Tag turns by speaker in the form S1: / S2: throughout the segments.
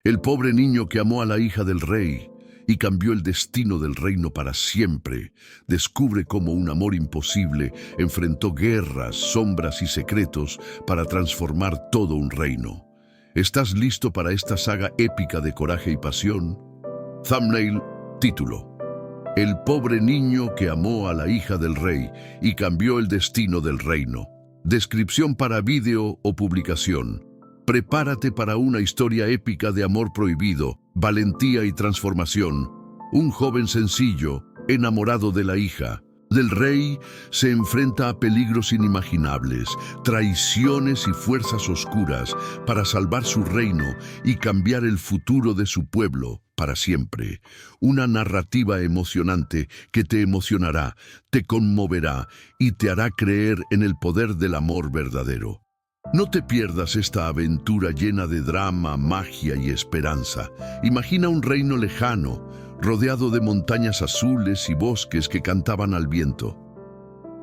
S1: El pobre niño que amó a la hija del rey y cambió el destino del reino para siempre, descubre cómo un amor imposible enfrentó guerras, sombras y secretos para transformar todo un reino. ¿Estás listo para esta saga épica de coraje y pasión? Thumbnail, título: El pobre niño que amó a la hija del rey y cambió el destino del reino. Descripción para vídeo o publicación. Prepárate para una historia épica de amor prohibido, valentía y transformación. Un joven sencillo, enamorado de la hija del rey, se enfrenta a peligros inimaginables, traiciones y fuerzas oscuras para salvar su reino y cambiar el futuro de su pueblo para siempre. Una narrativa emocionante que te emocionará, te conmoverá y te hará creer en el poder del amor verdadero. No te pierdas esta aventura llena de drama, magia y esperanza. Imagina un reino lejano, rodeado de montañas azules y bosques que cantaban al viento.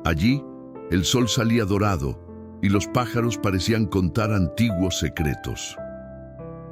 S1: Allí, el sol salía dorado y los pájaros parecían contar antiguos secretos.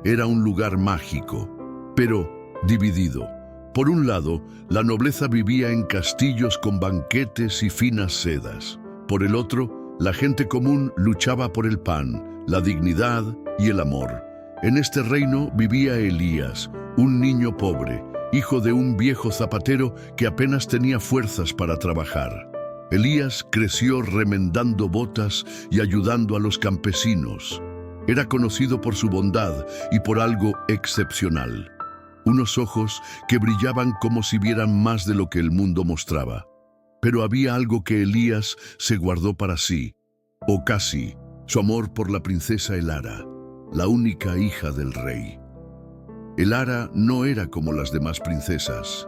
S1: Era un lugar mágico, pero dividido. Por un lado, la nobleza vivía en castillos con banquetes y finas sedas. Por el otro, la gente común luchaba por el pan, la dignidad y el amor. En este reino vivía Elías, un niño pobre, hijo de un viejo zapatero que apenas tenía fuerzas para trabajar. Elías creció remendando botas y ayudando a los campesinos. Era conocido por su bondad y por algo excepcional: unos ojos que brillaban como si vieran más de lo que el mundo mostraba. Pero había algo que Elías se guardó para sí, o casi: su amor por la princesa Elara, la única hija del rey. Elara no era como las demás princesas.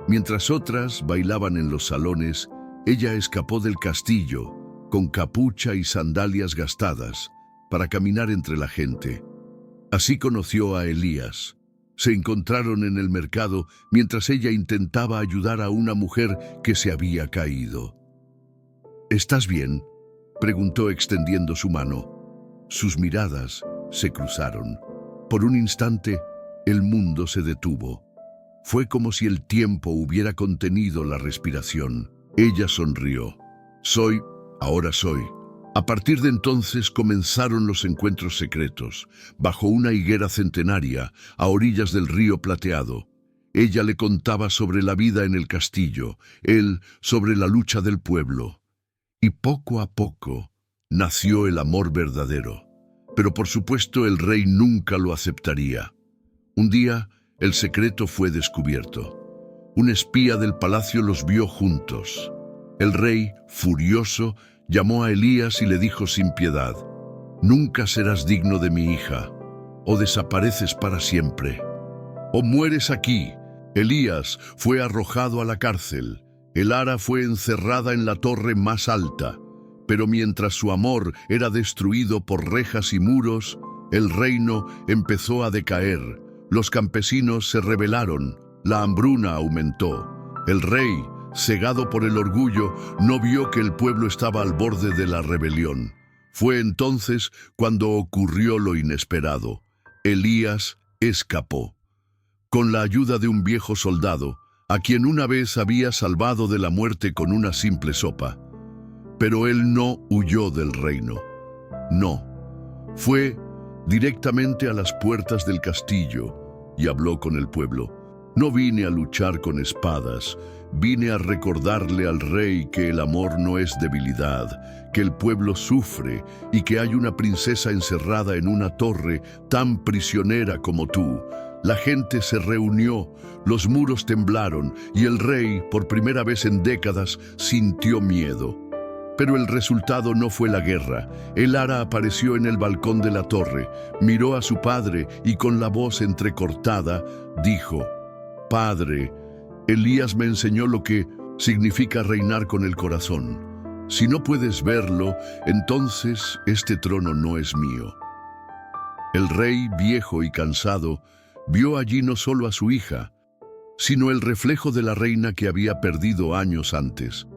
S1: Mientras otras bailaban en los salones, ella escapó del castillo, con capucha y sandalias gastadas, para caminar entre la gente. Así conoció a Elías. Se encontraron en el mercado mientras ella intentaba ayudar a una mujer que se había caído. ¿Estás bien?, preguntó extendiendo su mano. Sus miradas se cruzaron. Por un instante, el mundo se detuvo. Fue como si el tiempo hubiera contenido la respiración. Ella sonrió. Ahora soy. A partir de entonces comenzaron los encuentros secretos, bajo una higuera centenaria, a orillas del río plateado. Ella le contaba sobre la vida en el castillo, él sobre la lucha del pueblo. Y poco a poco nació el amor verdadero. Pero por supuesto el rey nunca lo aceptaría. Un día, el secreto fue descubierto. Un espía del palacio los vio juntos. El rey, furioso, llamó a Elías y le dijo sin piedad: «Nunca serás digno de mi hija, o desapareces para siempre, o mueres aquí». Elías fue arrojado a la cárcel. Elara fue encerrada en la torre más alta. Pero mientras su amor era destruido por rejas y muros, el reino empezó a decaer. Los campesinos se rebelaron, la hambruna aumentó. El rey, cegado por el orgullo, no vio que el pueblo estaba al borde de la rebelión. Fue entonces cuando ocurrió lo inesperado. Elías escapó. Con la ayuda de un viejo soldado, a quien una vez había salvado de la muerte con una simple sopa. Pero él no huyó del reino. No. Fue directamente a las puertas del castillo y habló con el pueblo. «No vine a luchar con espadas, vine a recordarle al rey que el amor no es debilidad, que el pueblo sufre y que hay una princesa encerrada en una torre tan prisionera como tú». La gente se reunió, los muros temblaron y el rey, por primera vez en décadas, sintió miedo. Pero el resultado no fue la guerra. Elara apareció en el balcón de la torre, miró a su padre y con la voz entrecortada dijo: «Padre, Elías me enseñó lo que significa reinar con el corazón. Si no puedes verlo, entonces este trono no es mío». El rey, viejo y cansado, vio allí no solo a su hija, sino el reflejo de la reina que había perdido años antes.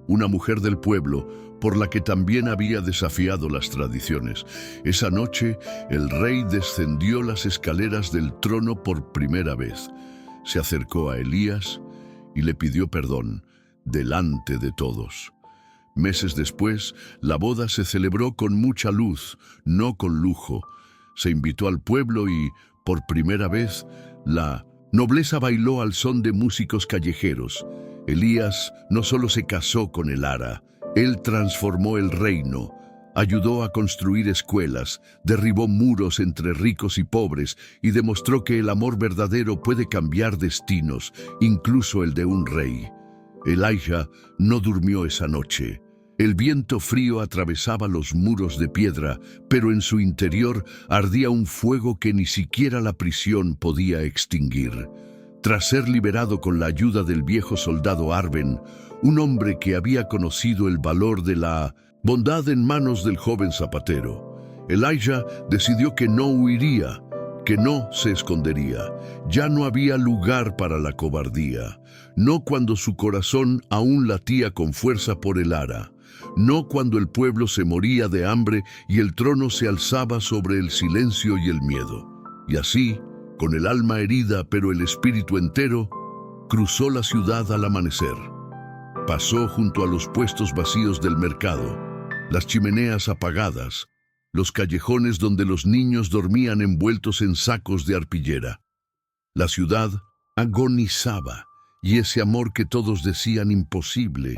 S1: Una mujer del pueblo, por la que también había desafiado las tradiciones. Esa noche, el rey descendió las escaleras del trono por primera vez. Se acercó a Elías y le pidió perdón delante de todos. Meses después, la boda se celebró con mucha luz, no con lujo. Se invitó al pueblo y, por primera vez, la nobleza bailó al son de músicos callejeros. Elías no solo se casó con Elara, él transformó el reino, ayudó a construir escuelas, derribó muros entre ricos y pobres y demostró que el amor verdadero puede cambiar destinos, incluso el de un rey. Elijah no durmió esa noche. El viento frío atravesaba los muros de piedra, pero en su interior ardía un fuego que ni siquiera la prisión podía extinguir. Tras ser liberado con la ayuda del viejo soldado Arben, un hombre que había conocido el valor de la bondad en manos del joven zapatero, Elijah decidió que no huiría, que no se escondería. Ya no había lugar para la cobardía, no cuando su corazón aún latía con fuerza por Elara, no cuando el pueblo se moría de hambre y el trono se alzaba sobre el silencio y el miedo. Y así, con el alma herida pero el espíritu entero, cruzó la ciudad al amanecer. Pasó junto a los puestos vacíos del mercado, las chimeneas apagadas, los callejones donde los niños dormían envueltos en sacos de arpillera. La ciudad agonizaba, y ese amor que todos decían imposible,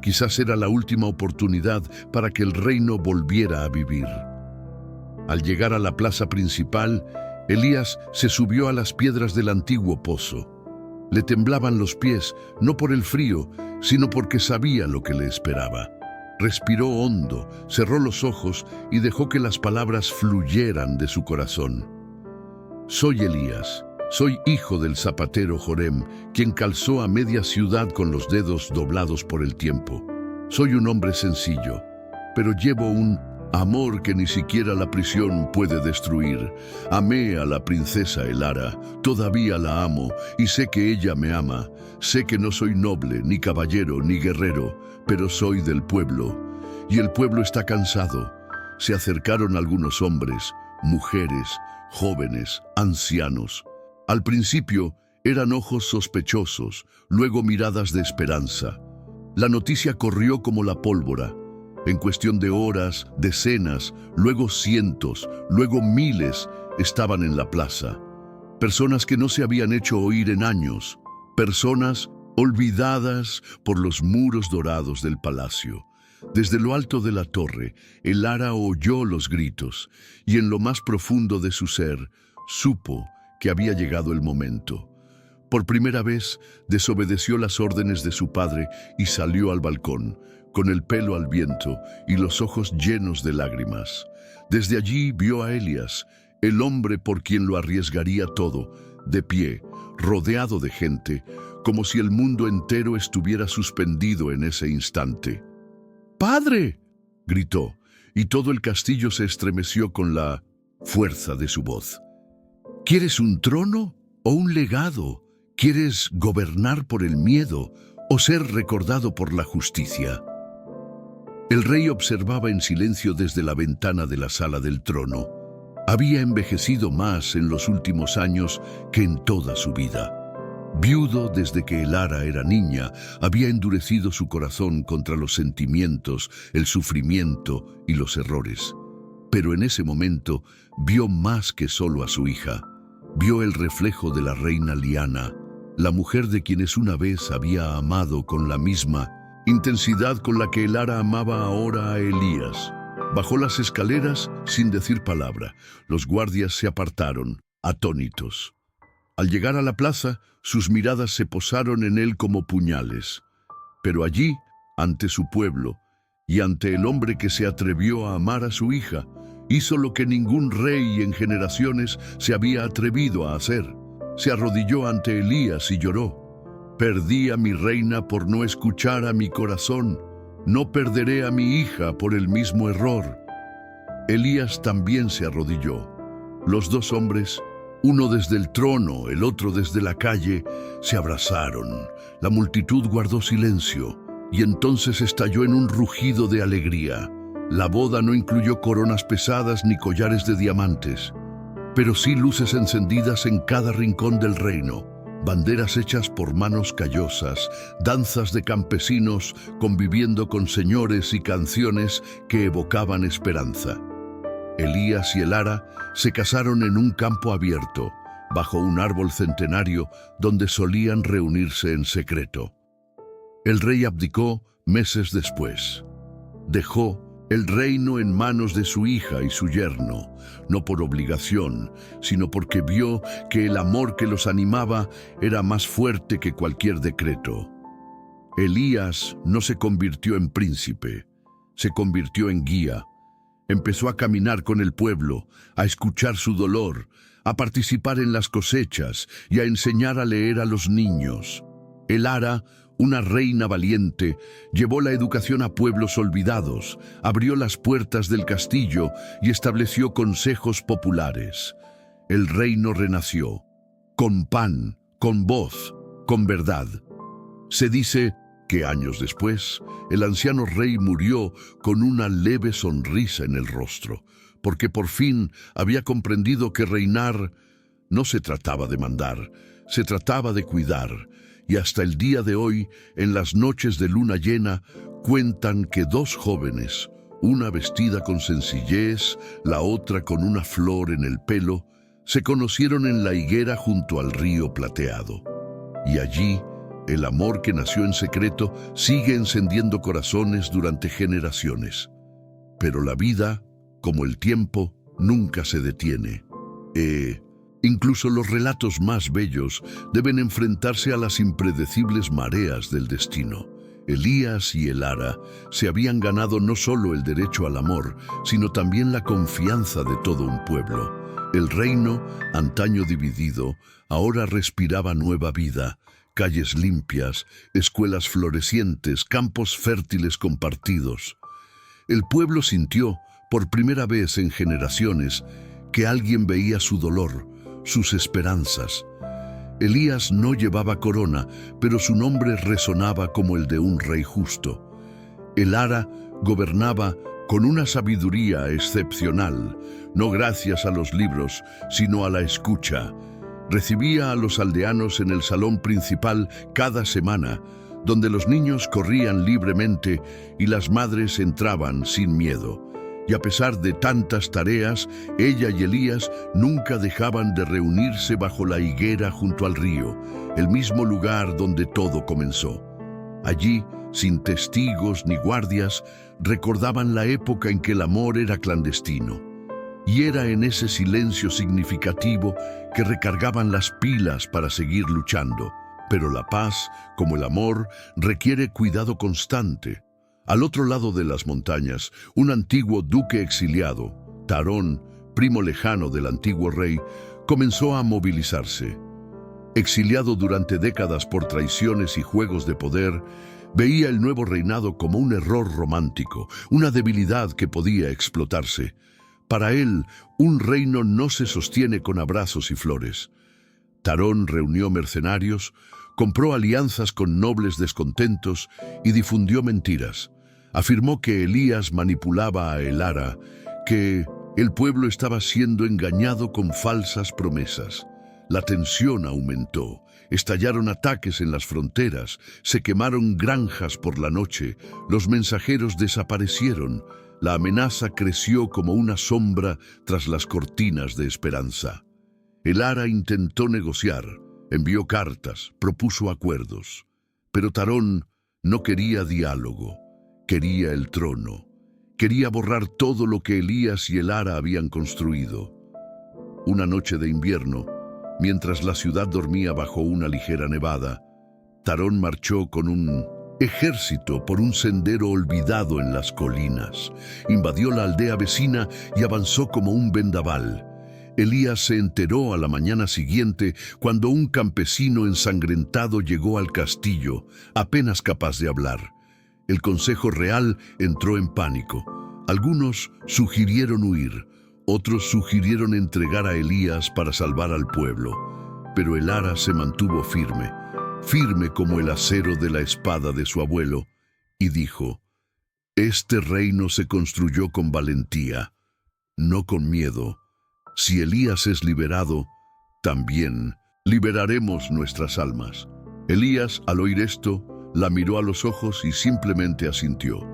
S1: quizás era la última oportunidad para que el reino volviera a vivir. Al llegar a la plaza principal, Elías se subió a las piedras del antiguo pozo. Le temblaban los pies, no por el frío, sino porque sabía lo que le esperaba. Respiró hondo, cerró los ojos y dejó que las palabras fluyeran de su corazón. Soy Elías, soy hijo del zapatero Jorem, quien calzó a media ciudad con los dedos doblados por el tiempo. Soy un hombre sencillo, pero llevo un amor que ni siquiera la prisión puede destruir. Amé a la princesa Elara, todavía la amo y sé que ella me ama. Sé que no soy noble, ni caballero, ni guerrero, pero soy del pueblo. Y el pueblo está cansado. Se acercaron algunos hombres, mujeres, jóvenes, ancianos. Al principio eran ojos sospechosos, luego miradas de esperanza. La noticia corrió como la pólvora. En cuestión de horas, decenas, luego cientos, luego miles estaban en la plaza. Personas que no se habían hecho oír en años. Personas olvidadas por los muros dorados del palacio. Desde lo alto de la torre, Elara oyó los gritos y en lo más profundo de su ser supo que había llegado el momento. Por primera vez desobedeció las órdenes de su padre y salió al balcón, con el pelo al viento y los ojos llenos de lágrimas. Desde allí vio a Elías, el hombre por quien lo arriesgaría todo, de pie, rodeado de gente, como si el mundo entero estuviera suspendido en ese instante. ¡Padre!, gritó, y todo el castillo se estremeció con la fuerza de su voz. ¿Quieres un trono o un legado? ¿Quieres gobernar por el miedo o ser recordado por la justicia? El rey observaba en silencio desde la ventana de la sala del trono. Había envejecido más en los últimos años que en toda su vida. Viudo desde que Elara era niña, había endurecido su corazón contra los sentimientos, el sufrimiento y los errores. Pero en ese momento vio más que solo a su hija. Vio el reflejo de la reina Liana, la mujer de quienes una vez había amado con la misma intensidad con la que Elara amaba ahora a Elías. Bajó las escaleras sin decir palabra. Los guardias se apartaron, atónitos. Al llegar a la plaza, sus miradas se posaron en él como puñales. Pero allí, ante su pueblo, y ante el hombre que se atrevió a amar a su hija, hizo lo que ningún rey en generaciones se había atrevido a hacer. Se arrodilló ante Elías y lloró. Perdí a mi reina por no escuchar a mi corazón. No perderé a mi hija por el mismo error. Elías también se arrodilló. Los dos hombres, uno desde el trono, el otro desde la calle, se abrazaron. La multitud guardó silencio. y entonces estalló en un rugido de alegría. La boda no incluyó coronas pesadas ni collares de diamantes, pero sí luces encendidas en cada rincón del reino, banderas hechas por manos callosas, danzas de campesinos conviviendo con señores y canciones que evocaban esperanza. Elías y Elara se casaron en un campo abierto, bajo un árbol centenario donde solían reunirse en secreto. El rey abdicó meses después. Dejó el reino en manos de su hija y su yerno, no por obligación, sino porque vio que el amor que los animaba era más fuerte que cualquier decreto. Elías no se convirtió en príncipe, se convirtió en guía. Empezó a caminar con el pueblo, a escuchar su dolor, a participar en las cosechas y a enseñar a leer a los niños. Elara, una reina valiente, llevó la educación a pueblos olvidados, abrió las puertas del castillo y estableció consejos populares. El reino renació, con pan, con voz, con verdad. Se dice que años después, el anciano rey murió con una leve sonrisa en el rostro, porque por fin había comprendido que reinar no se trataba de mandar, se trataba de cuidar. Y hasta el día de hoy, en las noches de luna llena, cuentan que dos jóvenes, una vestida con sencillez, la otra con una flor en el pelo, se conocieron en la higuera junto al río plateado. Y allí, el amor que nació en secreto sigue encendiendo corazones durante generaciones. Pero la vida, como el tiempo, nunca se detiene. Incluso los relatos más bellos deben enfrentarse a las impredecibles mareas del destino. Elías y Elara se habían ganado no solo el derecho al amor, sino también la confianza de todo un pueblo. El reino, antaño dividido, ahora respiraba nueva vida. Calles limpias, escuelas florecientes, campos fértiles compartidos. El pueblo sintió, por primera vez en generaciones, que alguien veía su dolor, sus esperanzas. Elías no llevaba corona, pero su nombre resonaba como el de un rey justo. Elara gobernaba con una sabiduría excepcional, no gracias a los libros, sino a la escucha. Recibía a los aldeanos en el salón principal cada semana, donde los niños corrían libremente y las madres entraban sin miedo. Y a pesar de tantas tareas, ella y Elías nunca dejaban de reunirse bajo la higuera junto al río, el mismo lugar donde todo comenzó. Allí, sin testigos ni guardias, recordaban la época en que el amor era clandestino. Y era en ese silencio significativo que recargaban las pilas para seguir luchando. Pero la paz, como el amor, requiere cuidado constante. Al otro lado de las montañas, un antiguo duque exiliado, Tarón, primo lejano del antiguo rey, comenzó a movilizarse. Exiliado durante décadas por traiciones y juegos de poder, veía el nuevo reinado como un error romántico, una debilidad que podía explotarse. Para él, un reino no se sostiene con abrazos y flores. Tarón reunió mercenarios, compró alianzas con nobles descontentos y difundió mentiras. Afirmó que Elías manipulaba a Elara, que el pueblo estaba siendo engañado con falsas promesas. La tensión aumentó, estallaron ataques en las fronteras, se quemaron granjas por la noche, los mensajeros desaparecieron, la amenaza creció como una sombra tras las cortinas de esperanza. Elara intentó negociar, envió cartas, propuso acuerdos. Pero Tarón no quería diálogo, quería el trono. Quería borrar todo lo que Elías y Elara habían construido. Una noche de invierno, mientras la ciudad dormía bajo una ligera nevada, Tarón marchó con un ejército por un sendero olvidado en las colinas. Invadió la aldea vecina y avanzó como un vendaval. Elías se enteró a la mañana siguiente cuando un campesino ensangrentado llegó al castillo, apenas capaz de hablar. El consejo real entró en pánico. Algunos sugirieron huir, otros sugirieron entregar a Elías para salvar al pueblo. Pero Elara se mantuvo firme, firme como el acero de la espada de su abuelo, y dijo: «Este reino se construyó con valentía, no con miedo. Si Elías es liberado, también liberaremos nuestras almas». Elías, al oír esto, la miró a los ojos y simplemente asintió.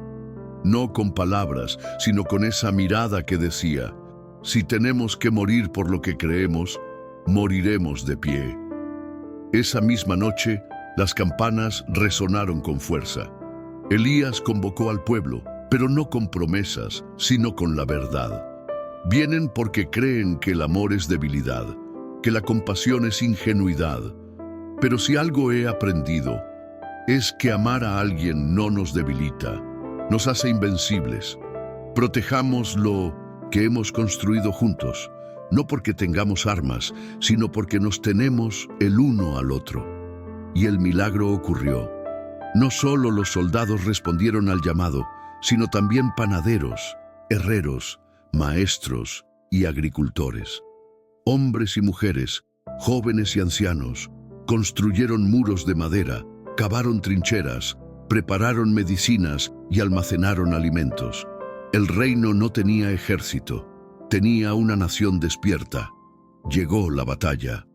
S1: No con palabras, sino con esa mirada que decía: si tenemos que morir por lo que creemos, moriremos de pie. Esa misma noche, las campanas resonaron con fuerza. Elías convocó al pueblo, pero no con promesas, sino con la verdad. Vienen porque creen que el amor es debilidad, que la compasión es ingenuidad. Pero si algo he aprendido, es que amar a alguien no nos debilita, nos hace invencibles. Protejamos lo que hemos construido juntos, no porque tengamos armas, sino porque nos tenemos el uno al otro. Y el milagro ocurrió. No solo los soldados respondieron al llamado, sino también panaderos, herreros, maestros y agricultores. Hombres y mujeres, jóvenes y ancianos, construyeron muros de madera, cavaron trincheras, prepararon medicinas y almacenaron alimentos. El reino no tenía ejército, tenía una nación despierta. Llegó la batalla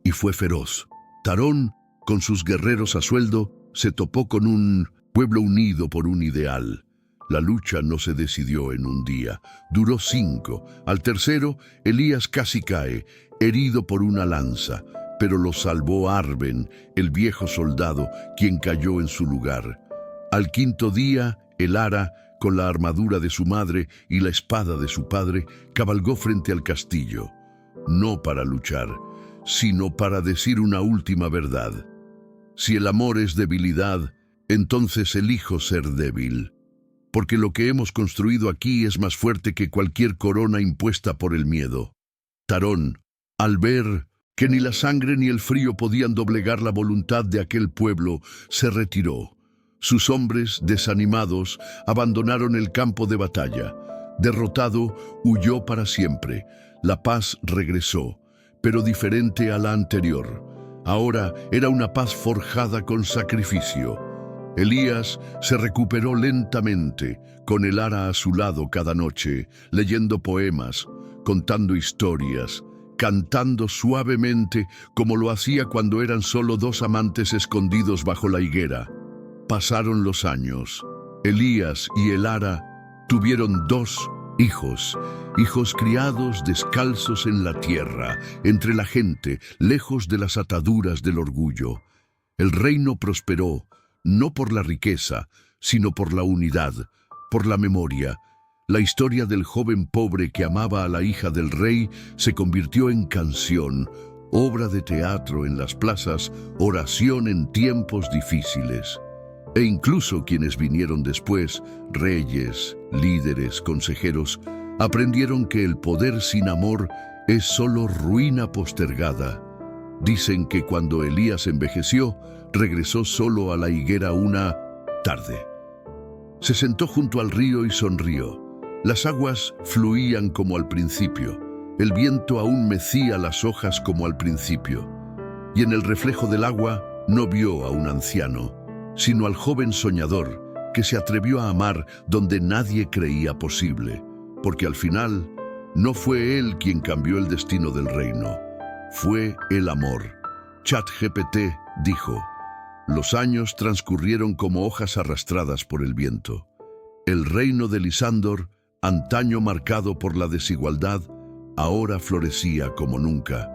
S1: y fue feroz. Tarón, con sus guerreros a sueldo, se topó con un pueblo unido por un ideal. La lucha no se decidió en un día, duró 5. Al tercero, Elías casi cae, herido por una lanza, pero lo salvó Arben, el viejo soldado, quien cayó en su lugar. Al 5.º día, el ara, con la armadura de su madre y la espada de su padre, cabalgó frente al castillo, no para luchar, sino para decir una última verdad. Si el amor es debilidad, entonces elijo ser débil, porque lo que hemos construido aquí es más fuerte que cualquier corona impuesta por el miedo. Tarón, al ver que ni la sangre ni el frío podían doblegar la voluntad de aquel pueblo, se retiró. Sus hombres, desanimados, abandonaron el campo de batalla. Derrotado, huyó para siempre. La paz regresó, pero diferente a la anterior. Ahora era una paz forjada con sacrificio. Elías se recuperó lentamente, con el ara a su lado cada noche, leyendo poemas, contando historias, cantando suavemente como lo hacía cuando eran solo 2 amantes escondidos bajo la higuera. Pasaron los años. Elías y el ara tuvieron 2 hijos, hijos criados descalzos en la tierra, entre la gente, lejos de las ataduras del orgullo. El reino prosperó, no por la riqueza, sino por la unidad, por la memoria. La historia del joven pobre que amaba a la hija del rey se convirtió en canción, obra de teatro en las plazas, oración en tiempos difíciles. E incluso quienes vinieron después, reyes, líderes, consejeros, aprendieron que el poder sin amor es solo ruina postergada. Dicen que cuando Elías envejeció, regresó solo a la higuera una tarde. Se sentó junto al río y sonrió. Las aguas fluían como al principio. El viento aún mecía las hojas como al principio. Y en el reflejo del agua no vio a un anciano, sino al joven soñador que se atrevió a amar donde nadie creía posible, porque al final no fue él quien cambió el destino del reino, fue el amor. ChatGPT dijo: los años transcurrieron como hojas arrastradas por el viento. El reino de Lisandor, antaño marcado por la desigualdad, ahora florecía como nunca.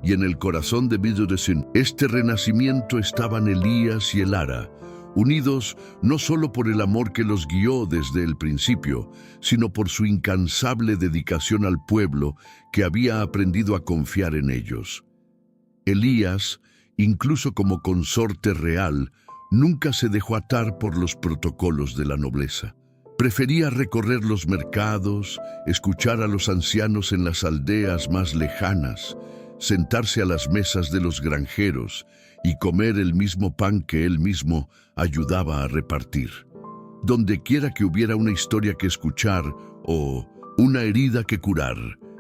S1: Y en el corazón de Bidudesin, este renacimiento estaban Elías y el ara, unidos no solo por el amor que los guió desde el principio, sino por su incansable dedicación al pueblo que había aprendido a confiar en ellos. Elías, incluso como consorte real, nunca se dejó atar por los protocolos de la nobleza. Prefería recorrer los mercados, escuchar a los ancianos en las aldeas más lejanas, sentarse a las mesas de los granjeros y comer el mismo pan que él mismo ayudaba a repartir. Donde quiera que hubiera una historia que escuchar o una herida que curar,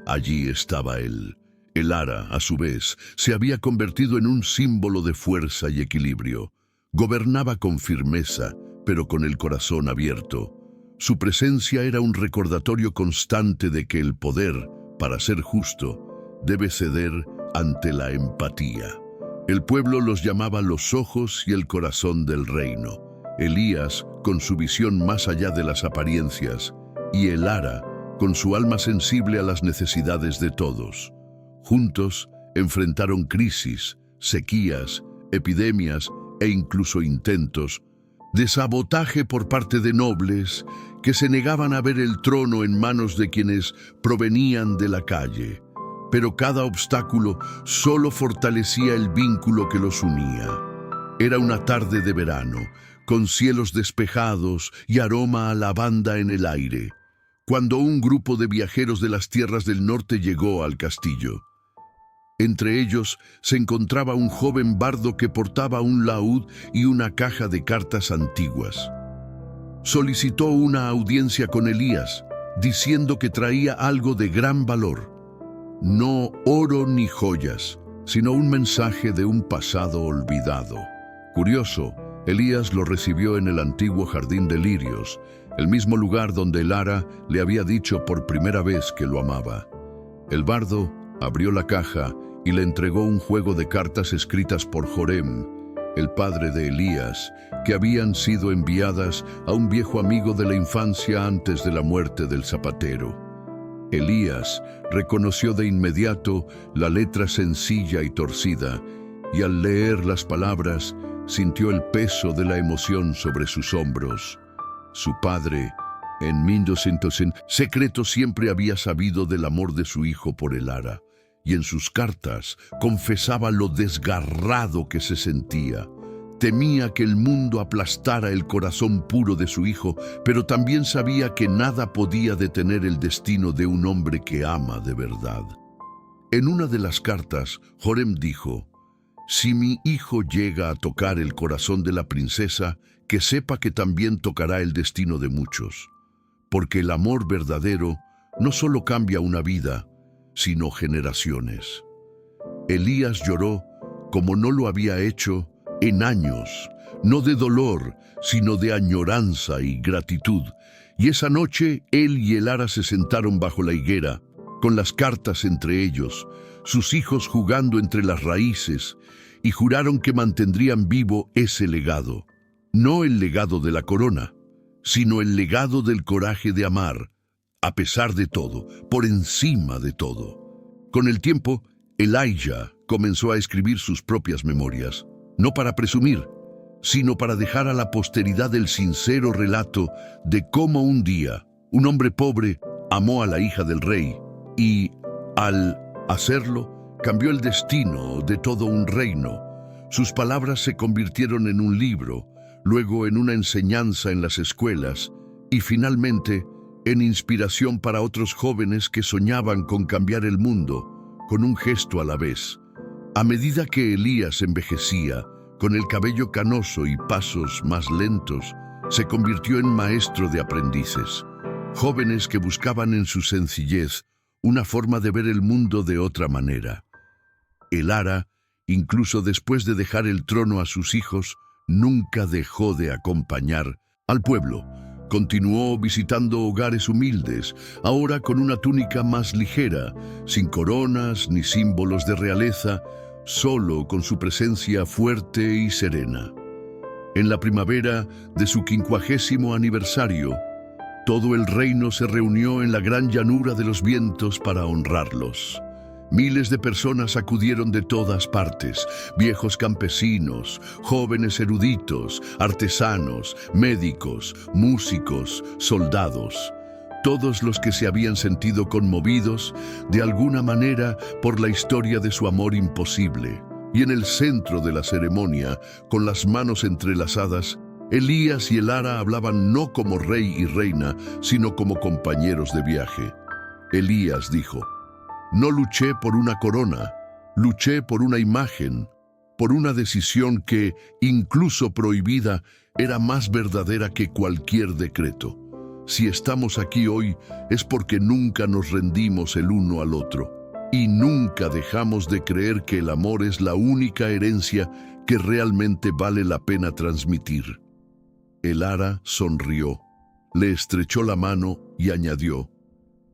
S1: allí estaba él. El ara, a su vez, se había convertido en un símbolo de fuerza y equilibrio. Gobernaba con firmeza, pero con el corazón abierto. Su presencia era un recordatorio constante de que el poder, para ser justo, debe ceder ante la empatía. El pueblo los llamaba los ojos y el corazón del reino. Elías, con su visión más allá de las apariencias, y el Ara, con su alma sensible a las necesidades de todos. Juntos enfrentaron crisis, sequías, epidemias e incluso intentos de sabotaje por parte de nobles que se negaban a ver el trono en manos de quienes provenían de la calle. Pero cada obstáculo solo fortalecía el vínculo que los unía. Era una tarde de verano, con cielos despejados y aroma a lavanda en el aire, cuando un grupo de viajeros de las tierras del norte llegó al castillo. Entre ellos se encontraba un joven bardo que portaba un laúd y una caja de cartas antiguas. Solicitó una audiencia con Elías, diciendo que traía algo de gran valor. No oro ni joyas, sino un mensaje de un pasado olvidado. Curioso, Elías lo recibió en el antiguo jardín de lirios, el mismo lugar donde el Ara le había dicho por primera vez que lo amaba. El bardo abrió la caja y le entregó un juego de cartas escritas por Jorem, el padre de Elías, que habían sido enviadas a un viejo amigo de la infancia antes de la muerte del zapatero. Elías reconoció de inmediato la letra sencilla y torcida, y al leer las palabras sintió el peso de la emoción sobre sus hombros. Su padre, en 1900, en secreto siempre había sabido del amor de su hijo por el Ara, y en sus cartas confesaba lo desgarrado que se sentía. Temía que el mundo aplastara el corazón puro de su hijo, pero también sabía que nada podía detener el destino de un hombre que ama de verdad. En una de las cartas, Jorem dijo: «Si mi hijo llega a tocar el corazón de la princesa, que sepa que también tocará el destino de muchos, porque el amor verdadero no solo cambia una vida, sino generaciones». Elías lloró como no lo había hecho en años, no de dolor, sino de añoranza y gratitud. Y esa noche él y el Ara se sentaron bajo la higuera, con las cartas entre ellos, sus hijos jugando entre las raíces, y juraron que mantendrían vivo ese legado. No el legado de la corona, sino el legado del coraje de amar, a pesar de todo, por encima de todo. Con el tiempo, Elijah comenzó a escribir sus propias memorias, no para presumir, sino para dejar a la posteridad el sincero relato de cómo un día un hombre pobre amó a la hija del rey y, al hacerlo, cambió el destino de todo un reino. Sus palabras se convirtieron en un libro, luego en una enseñanza en las escuelas y finalmente en inspiración para otros jóvenes que soñaban con cambiar el mundo, con un gesto a la vez. A medida que Elías envejecía, con el cabello canoso y pasos más lentos, se convirtió en maestro de aprendices, jóvenes que buscaban en su sencillez una forma de ver el mundo de otra manera. El Ara, incluso después de dejar el trono a sus hijos, nunca dejó de acompañar al pueblo. Continuó visitando hogares humildes, ahora con una túnica más ligera, sin coronas ni símbolos de realeza, solo con su presencia fuerte y serena. En la primavera de su 50º aniversario, todo el reino se reunió en la gran llanura de los vientos para honrarlos. Miles de personas acudieron de todas partes, viejos campesinos, jóvenes eruditos, artesanos, médicos, músicos, soldados. Todos los que se habían sentido conmovidos, de alguna manera, por la historia de su amor imposible. Y en el centro de la ceremonia, con las manos entrelazadas, Elías y el Ara hablaban no como rey y reina, sino como compañeros de viaje. Elías dijo: «No luché por una corona, luché por una imagen, por una decisión que, incluso prohibida, era más verdadera que cualquier decreto. Si estamos aquí hoy es porque nunca nos rendimos el uno al otro y nunca dejamos de creer que el amor es la única herencia que realmente vale la pena transmitir». El ara sonrió, le estrechó la mano y añadió: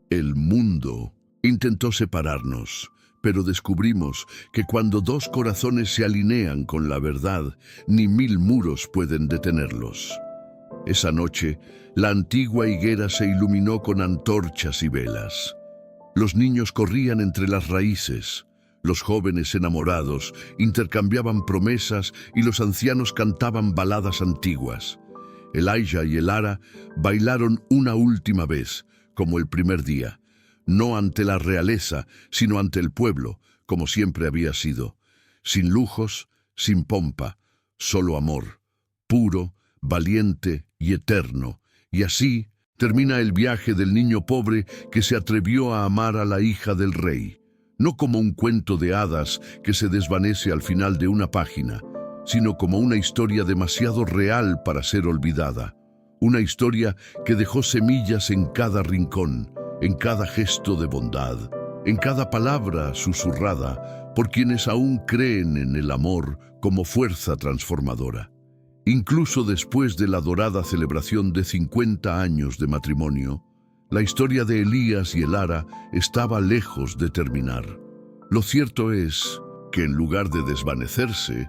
S1: el mundo intentó separarnos, pero descubrimos que cuando dos corazones se alinean con la verdad, ni 1000 muros pueden detenerlos. Esa noche, la antigua higuera se iluminó con antorchas y velas. Los niños corrían entre las raíces, los jóvenes enamorados intercambiaban promesas y los ancianos cantaban baladas antiguas. Elijah y el ara bailaron una última vez, como el primer día, no ante la realeza, sino ante el pueblo, como siempre había sido, sin lujos, sin pompa, solo amor, puro, valiente y eterno. Y así termina el viaje del niño pobre que se atrevió a amar a la hija del rey, no como un cuento de hadas que se desvanece al final de una página, sino como una historia demasiado real para ser olvidada. Una historia que dejó semillas en cada rincón, en cada gesto de bondad, en cada palabra susurrada por quienes aún creen en el amor como fuerza transformadora. Incluso después de la dorada celebración de 50 años de matrimonio, la historia de Elías y el ara estaba lejos de terminar. Lo cierto es que en lugar de desvanecerse,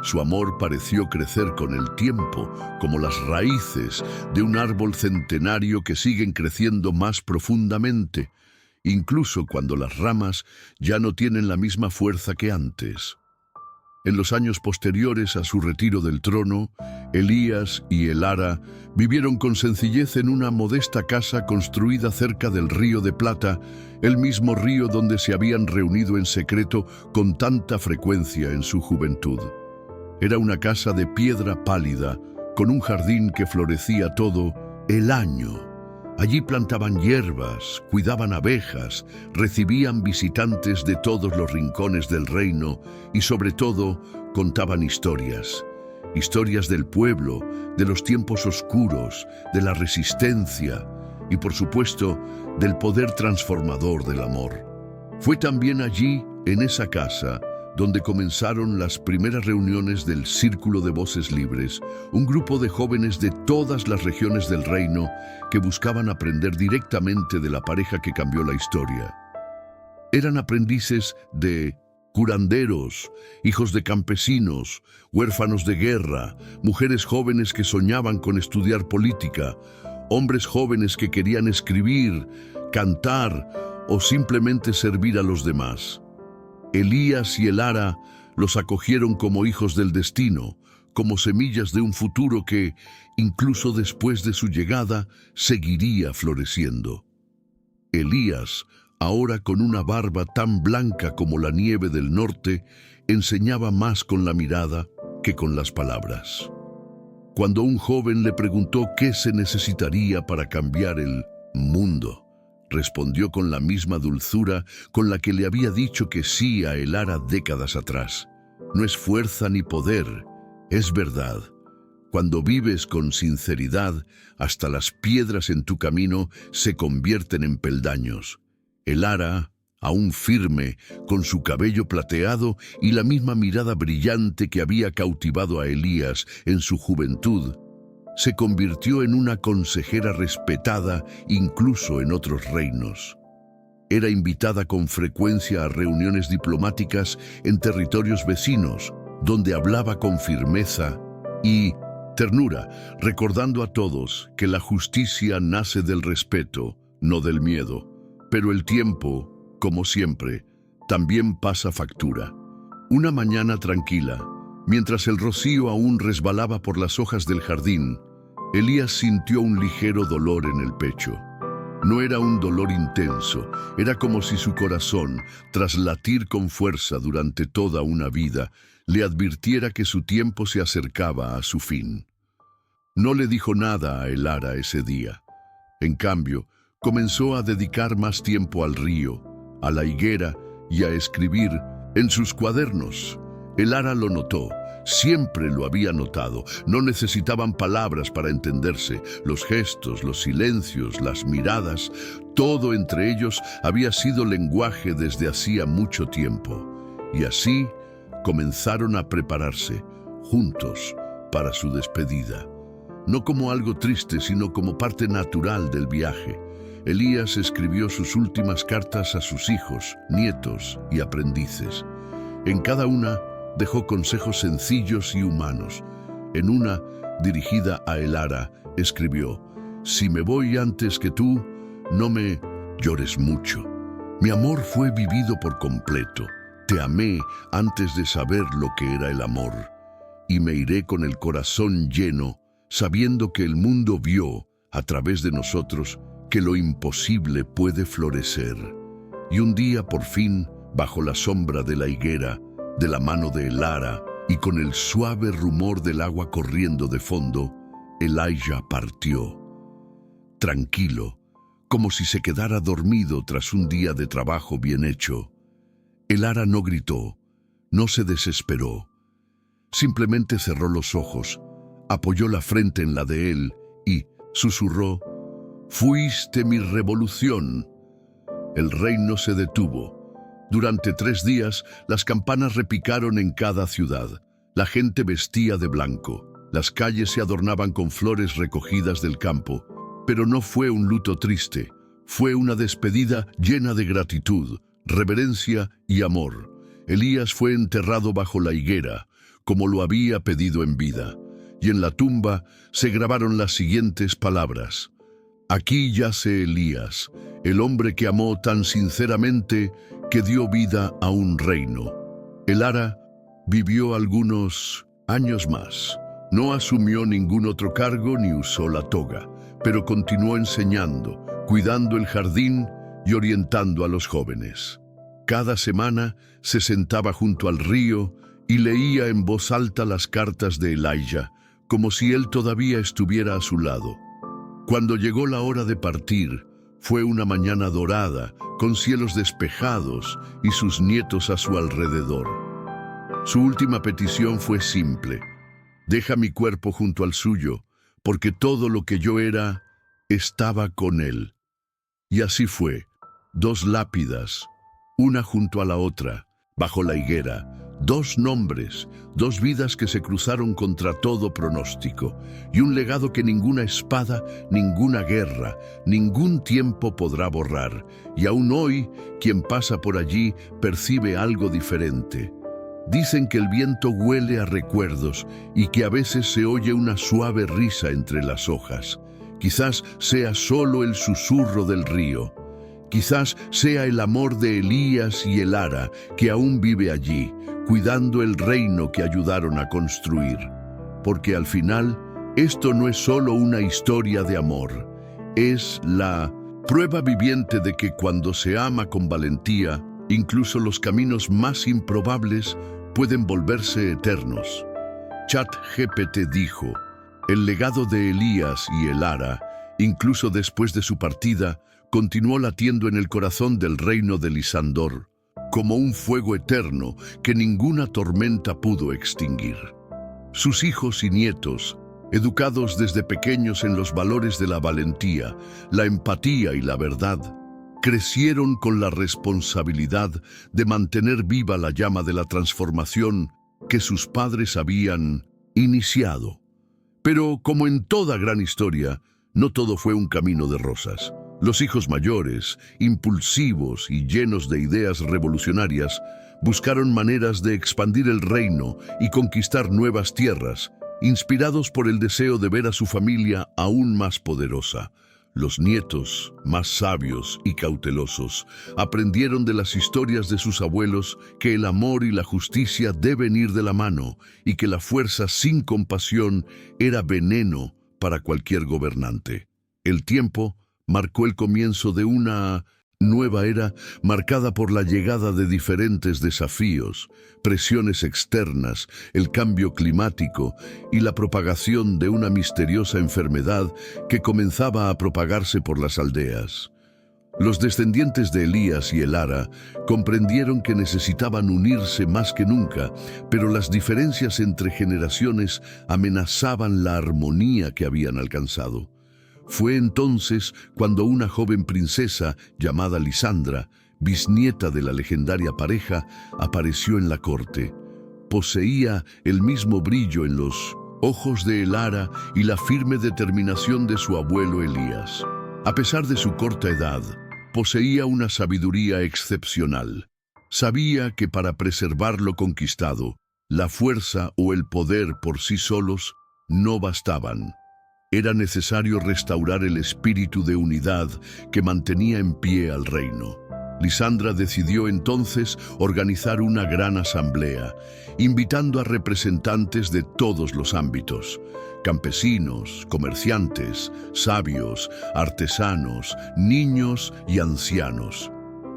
S1: su amor pareció crecer con el tiempo, como las raíces de un árbol centenario que siguen creciendo más profundamente, incluso cuando las ramas ya no tienen la misma fuerza que antes. En los años posteriores a su retiro del trono, Elías y el ara vivieron con sencillez en una modesta casa construida cerca del río de Plata, el mismo río donde se habían reunido en secreto con tanta frecuencia en su juventud. Era una casa de piedra pálida, con un jardín que florecía todo el año. Allí plantaban hierbas, cuidaban abejas, recibían visitantes de todos los rincones del reino y sobre todo contaban historias. Historias del pueblo, de los tiempos oscuros, de la resistencia y por supuesto del poder transformador del amor. Fue también allí, en esa casa, donde comenzaron las primeras reuniones del Círculo de Voces Libres, un grupo de jóvenes de todas las regiones del reino que buscaban aprender directamente de la pareja que cambió la historia. Eran aprendices de curanderos, hijos de campesinos, huérfanos de guerra, mujeres jóvenes que soñaban con estudiar política, hombres jóvenes que querían escribir, cantar o simplemente servir a los demás. Elías y el ara los acogieron como hijos del destino, como semillas de un futuro que, incluso después de su llegada, seguiría floreciendo. Elías, ahora con una barba tan blanca como la nieve del norte, enseñaba más con la mirada que con las palabras. Cuando un joven le preguntó qué se necesitaría para cambiar el mundo, respondió con la misma dulzura con la que le había dicho que sí a el ara décadas atrás. No es fuerza ni poder, es verdad. Cuando vives con sinceridad, hasta las piedras en tu camino se convierten en peldaños. El ara, aún firme, con su cabello plateado y la misma mirada brillante que había cautivado a Elías en su juventud, se convirtió en una consejera respetada incluso en otros reinos. Era invitada con frecuencia a reuniones diplomáticas en territorios vecinos, donde hablaba con firmeza y ternura, recordando a todos que la justicia nace del respeto, no del miedo. Pero el tiempo, como siempre, también pasa factura. Una mañana tranquila, mientras el rocío aún resbalaba por las hojas del jardín, Elías sintió un ligero dolor en el pecho. No era un dolor intenso, era como si su corazón, tras latir con fuerza durante toda una vida, le advirtiera que su tiempo se acercaba a su fin. No le dijo nada a el ara ese día. En cambio, comenzó a dedicar más tiempo al río, a la higuera y a escribir en sus cuadernos. El ara lo notó. Siempre lo había notado. No necesitaban palabras para entenderse. Los gestos, los silencios, las miradas, todo entre ellos había sido lenguaje desde hacía mucho tiempo. Y así comenzaron a prepararse, juntos, para su despedida. no como algo triste, sino como parte natural del viaje. Elías escribió sus últimas cartas a sus hijos, nietos y aprendices. En cada una dejó consejos sencillos y humanos. En una, dirigida a Elara, escribió: «Si me voy antes que tú, no me llores mucho. Mi amor fue vivido por completo. Te amé antes de saber lo que era el amor. Y me iré con el corazón lleno, sabiendo que el mundo vio, a través de nosotros, que lo imposible puede florecer». Y un día, por fin, bajo la sombra de la higuera, de la mano de Elara, y con el suave rumor del agua corriendo de fondo, Elijah partió. Tranquilo, como si se quedara dormido tras un día de trabajo bien hecho. Elara no gritó, no se desesperó. Simplemente cerró los ojos, apoyó la frente en la de él y susurró: «Fuiste mi revolución». El reino se detuvo. Durante 3 días, las campanas repicaron en cada ciudad. La gente vestía de blanco. Las calles se adornaban con flores recogidas del campo. Pero no fue un luto triste. Fue una despedida llena de gratitud, reverencia y amor. Elías fue enterrado bajo la higuera, como lo había pedido en vida. Y en la tumba se grabaron las siguientes palabras: «Aquí yace Elías, el hombre que amó tan sinceramente que dio vida a un reino». Elara vivió algunos años más. No asumió ningún otro cargo ni usó la toga, pero continuó enseñando, cuidando el jardín y orientando a los jóvenes. Cada semana se sentaba junto al río y leía en voz alta las cartas de Elijah, como si él todavía estuviera a su lado. Cuando llegó la hora de partir, fue una mañana dorada, con cielos despejados y sus nietos a su alrededor. Su última petición fue simple: «Deja mi cuerpo junto al suyo, porque todo lo que yo era estaba con él». Y así fue. 2 lápidas, una junto a la otra, bajo la higuera. 2 nombres, 2 vidas que se cruzaron contra todo pronóstico, y un legado que ninguna espada, ninguna guerra, ningún tiempo podrá borrar. Y aún hoy, quien pasa por allí percibe algo diferente. Dicen que el viento huele a recuerdos y que a veces se oye una suave risa entre las hojas. Quizás sea solo el susurro del río. Quizás sea el amor de Elías y Elara, que aún vive allí, cuidando el reino que ayudaron a construir. Porque al final, esto no es solo una historia de amor, es la prueba viviente de que cuando se ama con valentía, incluso los caminos más improbables pueden volverse eternos. ChatGPT dijo: «El legado de Elías y Elara, incluso después de su partida, continuó latiendo en el corazón del reino de Lisandor, como un fuego eterno que ninguna tormenta pudo extinguir». Sus hijos y nietos, educados desde pequeños en los valores de la valentía, la empatía y la verdad, crecieron con la responsabilidad de mantener viva la llama de la transformación que sus padres habían iniciado. Pero, como en toda gran historia, no todo fue un camino de rosas. Los hijos mayores, impulsivos y llenos de ideas revolucionarias, buscaron maneras de expandir el reino y conquistar nuevas tierras, inspirados por el deseo de ver a su familia aún más poderosa. Los nietos, más sabios y cautelosos, aprendieron de las historias de sus abuelos que el amor y la justicia deben ir de la mano y que la fuerza sin compasión era veneno para cualquier gobernante. El tiempo marcó el comienzo de una nueva era marcada por la llegada de diferentes desafíos, presiones externas, el cambio climático y la propagación de una misteriosa enfermedad que comenzaba a propagarse por las aldeas. Los descendientes de Elías y Elara comprendieron que necesitaban unirse más que nunca, pero las diferencias entre generaciones amenazaban la armonía que habían alcanzado. Fue entonces cuando una joven princesa llamada Lisandra, bisnieta de la legendaria pareja, apareció en la corte. Poseía el mismo brillo en los ojos de Elara y la firme determinación de su abuelo Elías. A pesar de su corta edad, poseía una sabiduría excepcional. Sabía que para preservar lo conquistado, la fuerza o el poder por sí solos no bastaban. Era necesario restaurar el espíritu de unidad que mantenía en pie al reino. Lisandra decidió entonces organizar una gran asamblea, invitando a representantes de todos los ámbitos: campesinos, comerciantes, sabios, artesanos, niños y ancianos.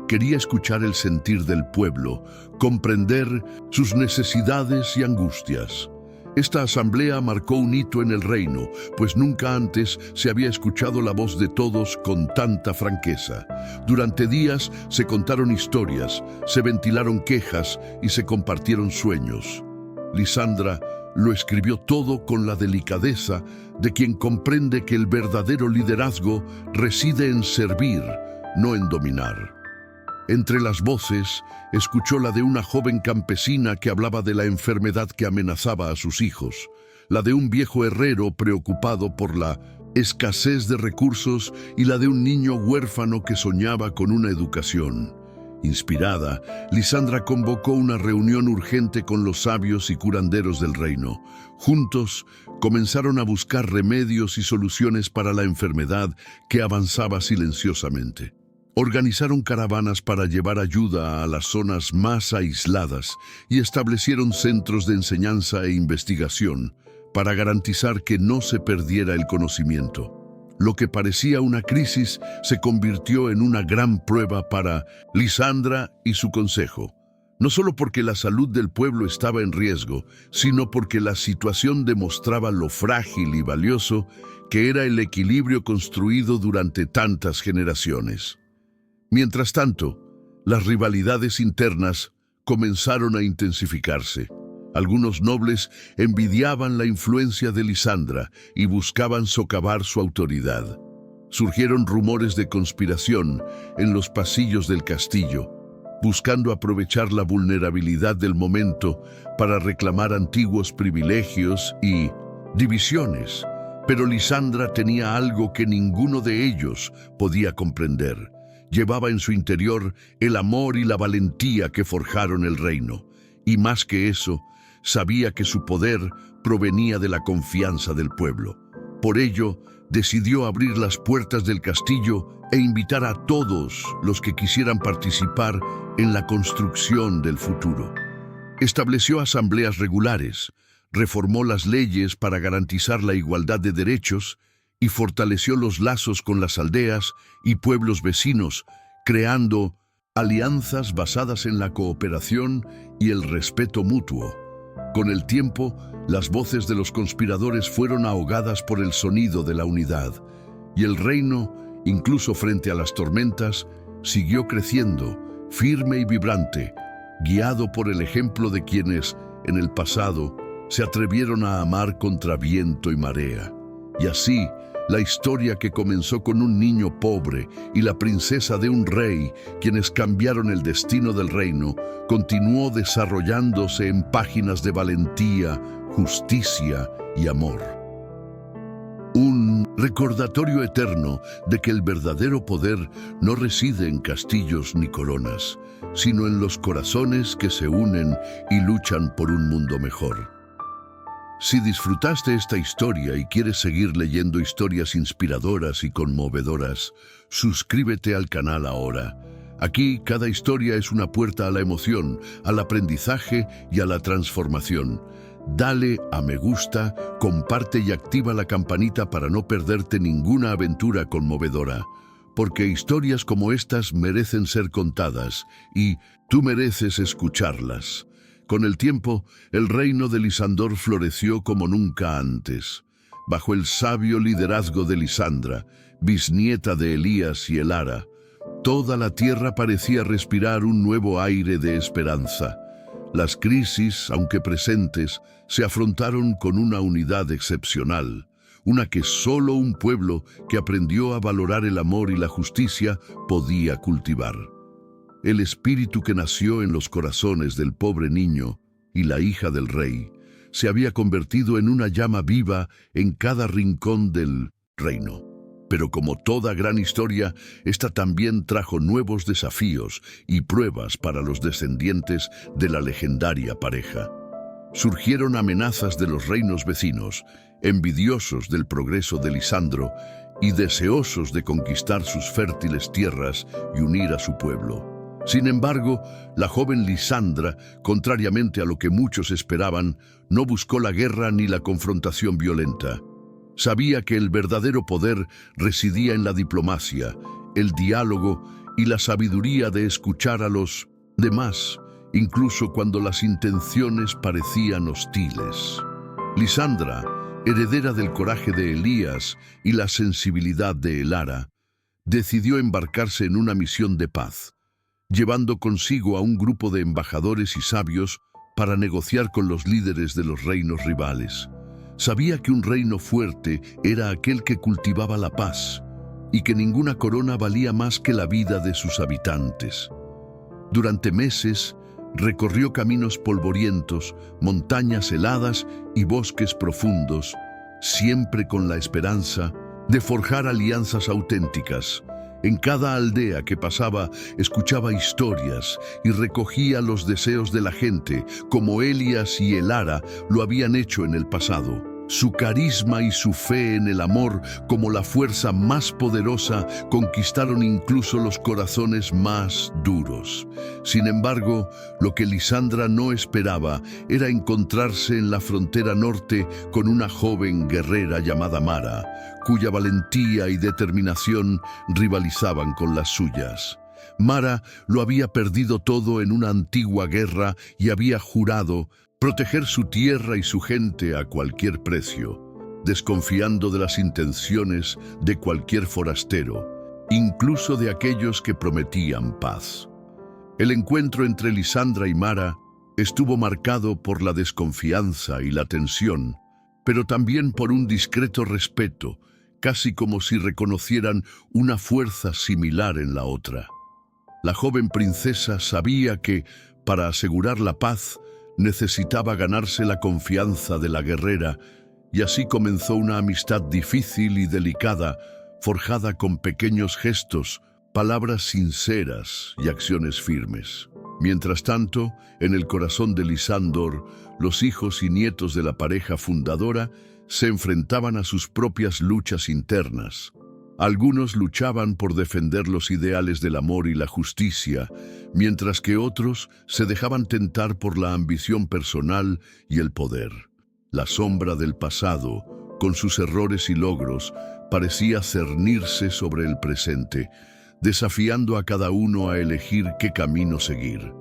S1: Quería escuchar el sentir del pueblo, comprender sus necesidades y angustias. Esta asamblea marcó un hito en el reino, pues nunca antes se había escuchado la voz de todos con tanta franqueza. Durante días se contaron historias, se ventilaron quejas y se compartieron sueños. Lisandra lo escribió todo con la delicadeza de quien comprende que el verdadero liderazgo reside en servir, no en dominar. Entre las voces, escuchó la de una joven campesina que hablaba de la enfermedad que amenazaba a sus hijos, la de un viejo herrero preocupado por la escasez de recursos y la de un niño huérfano que soñaba con una educación. Inspirada, Lisandra convocó una reunión urgente con los sabios y curanderos del reino. Juntos, comenzaron a buscar remedios y soluciones para la enfermedad que avanzaba silenciosamente. Organizaron caravanas para llevar ayuda a las zonas más aisladas y establecieron centros de enseñanza e investigación para garantizar que no se perdiera el conocimiento. Lo que parecía una crisis se convirtió en una gran prueba para Lisandra y su consejo. No solo porque la salud del pueblo estaba en riesgo, sino porque la situación demostraba lo frágil y valioso que era el equilibrio construido durante tantas generaciones. Mientras tanto, las rivalidades internas comenzaron a intensificarse. Algunos nobles envidiaban la influencia de Lisandra y buscaban socavar su autoridad. Surgieron rumores de conspiración en los pasillos del castillo, buscando aprovechar la vulnerabilidad del momento para reclamar antiguos privilegios y divisiones. Pero Lisandra tenía algo que ninguno de ellos podía comprender. Llevaba en su interior el amor y la valentía que forjaron el reino. Y más que eso, sabía que su poder provenía de la confianza del pueblo. Por ello, decidió abrir las puertas del castillo e invitar a todos los que quisieran participar en la construcción del futuro. Estableció asambleas regulares, reformó las leyes para garantizar la igualdad de derechos y fortaleció los lazos con las aldeas y pueblos vecinos, creando alianzas basadas en la cooperación y el respeto mutuo. Con el tiempo, las voces de los conspiradores fueron ahogadas por el sonido de la unidad, y el reino, incluso frente a las tormentas, siguió creciendo, firme y vibrante, guiado por el ejemplo de quienes, en el pasado, se atrevieron a amar contra viento y marea. Y así, la historia que comenzó con un niño pobre y la princesa de un rey, quienes cambiaron el destino del reino, continuó desarrollándose en páginas de valentía, justicia y amor. Un recordatorio eterno de que el verdadero poder no reside en castillos ni coronas, sino en los corazones que se unen y luchan por un mundo mejor. Si disfrutaste esta historia y quieres seguir leyendo historias inspiradoras y conmovedoras, suscríbete al canal ahora. Aquí cada historia es una puerta a la emoción, al aprendizaje y a la transformación. Dale a me gusta, comparte y activa la campanita para no perderte ninguna aventura conmovedora. Porque historias como estas merecen ser contadas y tú mereces escucharlas. Con el tiempo, el reino de Lisandor floreció como nunca antes. Bajo el sabio liderazgo de Lisandra, bisnieta de Elías y Elara, toda la tierra parecía respirar un nuevo aire de esperanza. Las crisis, aunque presentes, se afrontaron con una unidad excepcional, una que solo un pueblo que aprendió a valorar el amor y la justicia podía cultivar. El espíritu que nació en los corazones del pobre niño y la hija del rey se había convertido en una llama viva en cada rincón del reino. Pero como toda gran historia, esta también trajo nuevos desafíos y pruebas para los descendientes de la legendaria pareja. Surgieron amenazas de los reinos vecinos, envidiosos del progreso de Lisandro y deseosos de conquistar sus fértiles tierras y unir a su pueblo. Sin embargo, la joven Lisandra, contrariamente a lo que muchos esperaban, no buscó la guerra ni la confrontación violenta. Sabía que el verdadero poder residía en la diplomacia, el diálogo y la sabiduría de escuchar a los demás, incluso cuando las intenciones parecían hostiles. Lisandra, heredera del coraje de Elías y la sensibilidad de Elara, decidió embarcarse en una misión de paz, llevando consigo a un grupo de embajadores y sabios para negociar con los líderes de los reinos rivales. Sabía que un reino fuerte era aquel que cultivaba la paz y que ninguna corona valía más que la vida de sus habitantes. Durante meses, recorrió caminos polvorientos, montañas heladas y bosques profundos, siempre con la esperanza de forjar alianzas auténticas. En cada aldea que pasaba, escuchaba historias y recogía los deseos de la gente, como Elías y Elara lo habían hecho en el pasado. Su carisma y su fe en el amor, como la fuerza más poderosa, conquistaron incluso los corazones más duros. Sin embargo, lo que Lisandra no esperaba era encontrarse en la frontera norte con una joven guerrera llamada Mara, cuya valentía y determinación rivalizaban con las suyas. Mara lo había perdido todo en una antigua guerra y había jurado proteger su tierra y su gente a cualquier precio, desconfiando de las intenciones de cualquier forastero, incluso de aquellos que prometían paz. El encuentro entre Lisandra y Mara estuvo marcado por la desconfianza y la tensión, pero también por un discreto respeto, casi como si reconocieran una fuerza similar en la otra. La joven princesa sabía que, para asegurar la paz, necesitaba ganarse la confianza de la guerrera, y así comenzó una amistad difícil y delicada, forjada con pequeños gestos, palabras sinceras y acciones firmes. Mientras tanto, en el corazón de Lisandor, los hijos y nietos de la pareja fundadora se enfrentaban a sus propias luchas internas. Algunos luchaban por defender los ideales del amor y la justicia, mientras que otros se dejaban tentar por la ambición personal y el poder. La sombra del pasado, con sus errores y logros, parecía cernirse sobre el presente, desafiando a cada uno a elegir qué camino seguir.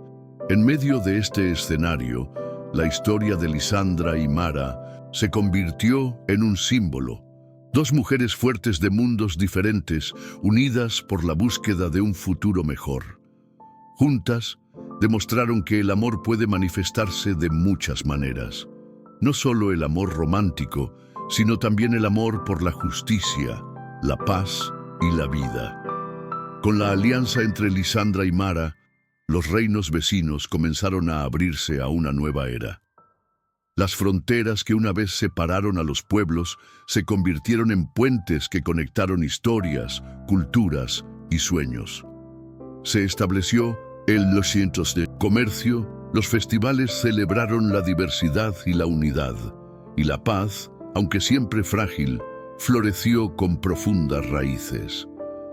S1: En medio de este escenario, la historia de Lisandra y Mara se convirtió en un símbolo. Dos mujeres fuertes de mundos diferentes, unidas por la búsqueda de un futuro mejor. Juntas, demostraron que el amor puede manifestarse de muchas maneras. No solo el amor romántico, sino también el amor por la justicia, la paz y la vida. Con la alianza entre Lisandra y Mara, los reinos vecinos comenzaron a abrirse a una nueva era. Las fronteras que una vez separaron a los pueblos se convirtieron en puentes que conectaron historias, culturas y sueños. Se estableció los centros de comercio, los festivales celebraron la diversidad y la unidad, y la paz, aunque siempre frágil, floreció con profundas raíces.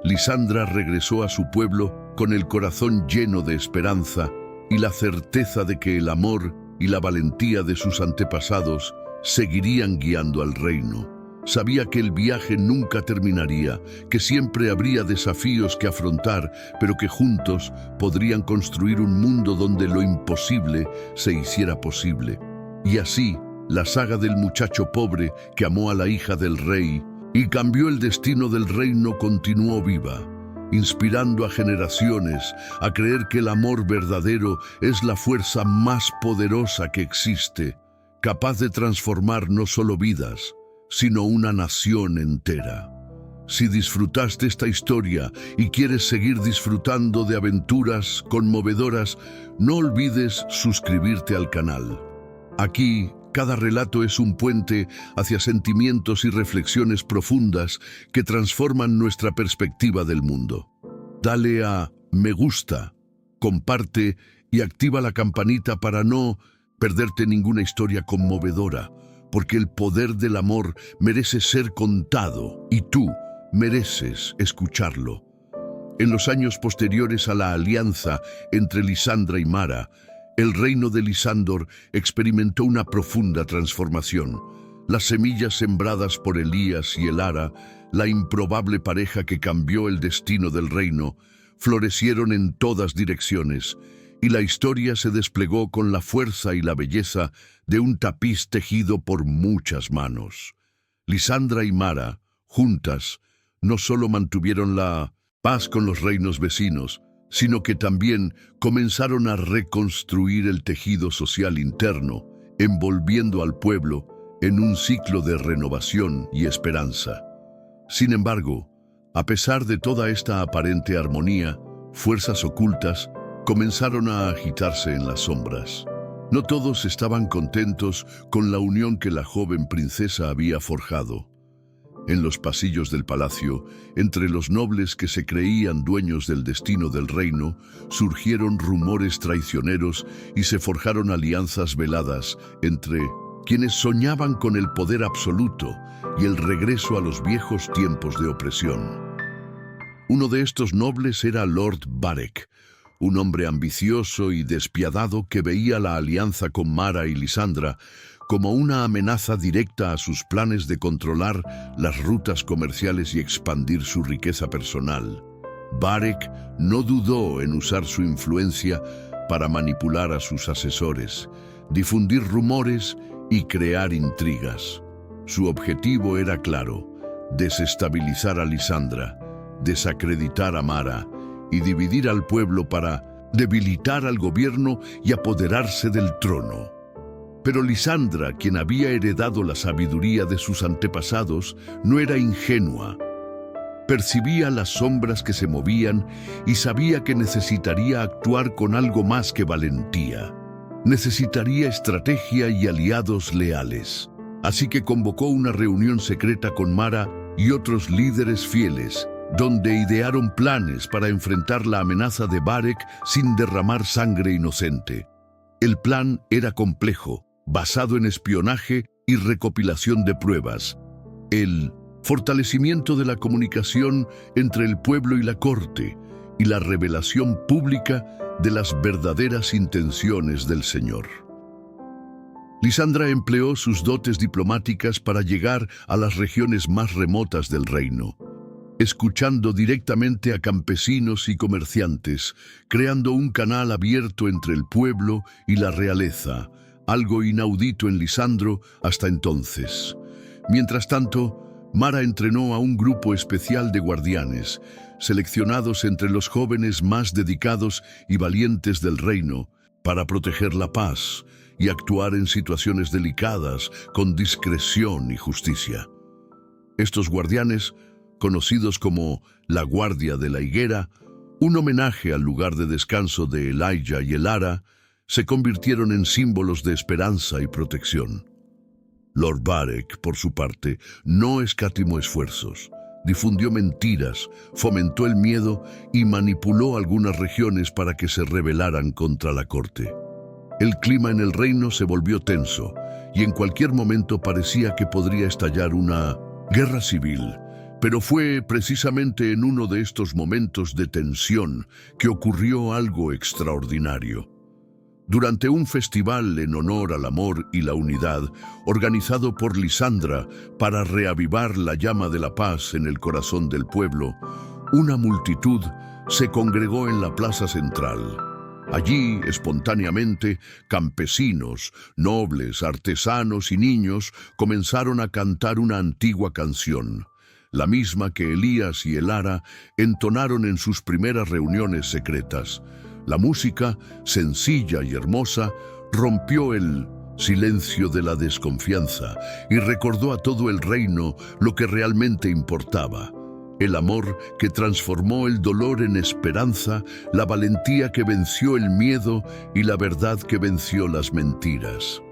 S1: Lisandra regresó a su pueblo con el corazón lleno de esperanza y la certeza de que el amor y la valentía de sus antepasados seguirían guiando al reino. Sabía que el viaje nunca terminaría, que siempre habría desafíos que afrontar, pero que juntos podrían construir un mundo donde lo imposible se hiciera posible. Y así, la saga del muchacho pobre que amó a la hija del rey y cambió el destino del reino continuó viva, inspirando a generaciones a creer que el amor verdadero es la fuerza más poderosa que existe, capaz de transformar no solo vidas, sino una nación entera. Si disfrutaste esta historia y quieres seguir disfrutando de aventuras conmovedoras, no olvides suscribirte al canal. Aquí Cada relato es un puente hacia sentimientos y reflexiones profundas que transforman nuestra perspectiva del mundo. Dale a me gusta, comparte y activa la campanita para no perderte ninguna historia conmovedora, porque el poder del amor merece ser contado y tú mereces escucharlo. En los años posteriores a la alianza entre Lisandra y Mara, el reino de Lisandor experimentó una profunda transformación. Las semillas sembradas por Elías y Elara, la improbable pareja que cambió el destino del reino, florecieron en todas direcciones, y la historia se desplegó con la fuerza y la belleza de un tapiz tejido por muchas manos. Lisandra y Mara, juntas, no solo mantuvieron la paz con los reinos vecinos, sino que también comenzaron a reconstruir el tejido social interno, envolviendo al pueblo en un ciclo de renovación y esperanza. Sin embargo, a pesar de toda esta aparente armonía, fuerzas ocultas comenzaron a agitarse en las sombras. No todos estaban contentos con la unión que la joven princesa había forjado. En los pasillos del palacio, entre los nobles que se creían dueños del destino del reino, surgieron rumores traicioneros y se forjaron alianzas veladas entre quienes soñaban con el poder absoluto y el regreso a los viejos tiempos de opresión. Uno de estos nobles era Lord Varec, un hombre ambicioso y despiadado que veía la alianza con Mara y Lisandra como una amenaza directa a sus planes de controlar las rutas comerciales y expandir su riqueza personal. Varec no dudó en usar su influencia para manipular a sus asesores, difundir rumores y crear intrigas. Su objetivo era claro: desestabilizar a Lisandra, desacreditar a Mara y dividir al pueblo para debilitar al gobierno y apoderarse del trono. Pero Lisandra, quien había heredado la sabiduría de sus antepasados, no era ingenua. Percibía las sombras que se movían y sabía que necesitaría actuar con algo más que valentía. Necesitaría estrategia y aliados leales. Así que convocó una reunión secreta con Mara y otros líderes fieles, donde idearon planes para enfrentar la amenaza de Varec sin derramar sangre inocente. El plan era complejo, basado en espionaje y recopilación de pruebas. El fortalecimiento de la comunicación entre el pueblo y la corte, y la revelación pública de las verdaderas intenciones del Señor. Lisandra empleó sus dotes diplomáticas para llegar a las regiones más remotas del reino, escuchando directamente a campesinos y comerciantes, creando un canal abierto entre el pueblo y la realeza, algo inaudito en Lisandro hasta entonces. Mientras tanto, Mara entrenó a un grupo especial de guardianes, seleccionados entre los jóvenes más dedicados y valientes del reino, para proteger la paz y actuar en situaciones delicadas con discreción y justicia. Estos guardianes, conocidos como la Guardia de la Higuera, un homenaje al lugar de descanso de Elijah y Elara, se convirtieron en símbolos de esperanza y protección. Lord Varec, por su parte, no escatimó esfuerzos, difundió mentiras, fomentó el miedo y manipuló algunas regiones para que se rebelaran contra la corte. El clima en el reino se volvió tenso y en cualquier momento parecía que podría estallar una guerra civil. Pero fue precisamente en uno de estos momentos de tensión que ocurrió algo extraordinario. Durante un festival en honor al amor y la unidad, organizado por Lisandra para reavivar la llama de la paz en el corazón del pueblo, una multitud se congregó en la plaza central. Allí, espontáneamente, campesinos, nobles, artesanos y niños comenzaron a cantar una antigua canción, la misma que Elías y Elara entonaron en sus primeras reuniones secretas. La música, sencilla y hermosa, rompió el silencio de la desconfianza y recordó a todo el reino lo que realmente importaba: el amor que transformó el dolor en esperanza, la valentía que venció el miedo y la verdad que venció las mentiras.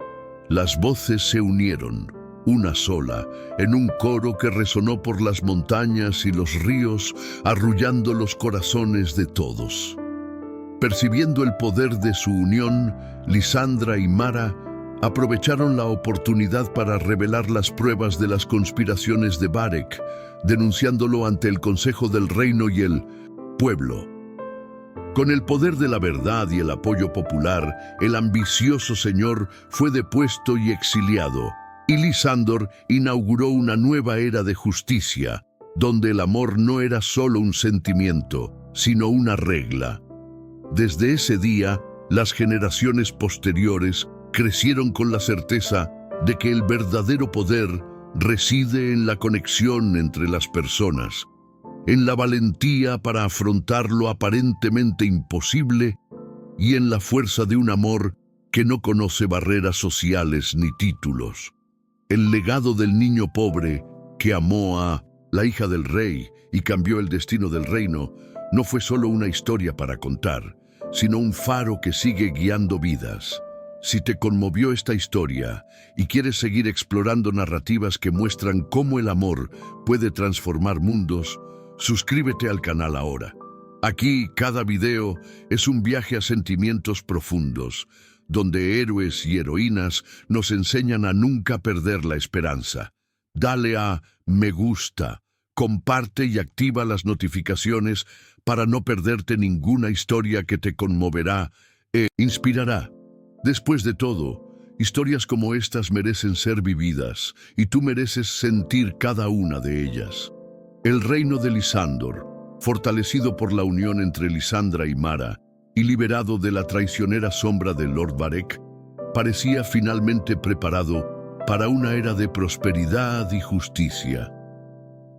S1: Las voces se unieron, una sola, en un coro que resonó por las montañas y los ríos, arrullando los corazones de todos. Percibiendo el poder de su unión, Lisandra y Mara aprovecharon la oportunidad para revelar las pruebas de las conspiraciones de Varec, denunciándolo ante el Consejo del Reino y el pueblo. Con el poder de la verdad y el apoyo popular, el ambicioso señor fue depuesto y exiliado, y Lisandor inauguró una nueva era de justicia, donde el amor no era solo un sentimiento, sino una regla. Desde ese día, las generaciones posteriores crecieron con la certeza de que el verdadero poder reside en la conexión entre las personas, en la valentía para afrontar lo aparentemente imposible y en la fuerza de un amor que no conoce barreras sociales ni títulos. El legado del niño pobre que amó a la hija del rey y cambió el destino del reino no fue solo una historia para contar, sino un faro que sigue guiando vidas. Si te conmovió esta historia y quieres seguir explorando narrativas que muestran cómo el amor puede transformar mundos, suscríbete al canal ahora. Aquí cada video es un viaje a sentimientos profundos, donde héroes y heroínas nos enseñan a nunca perder la esperanza. Dale a me gusta, comparte y activa las notificaciones para no perderte ninguna historia que te conmoverá e inspirará. Después de todo, historias como estas merecen ser vividas y tú mereces sentir cada una de ellas. El reino de Lisandor, fortalecido por la unión entre Lisandra y Mara y liberado de la traicionera sombra de Lord Varec, parecía finalmente preparado para una era de prosperidad y justicia.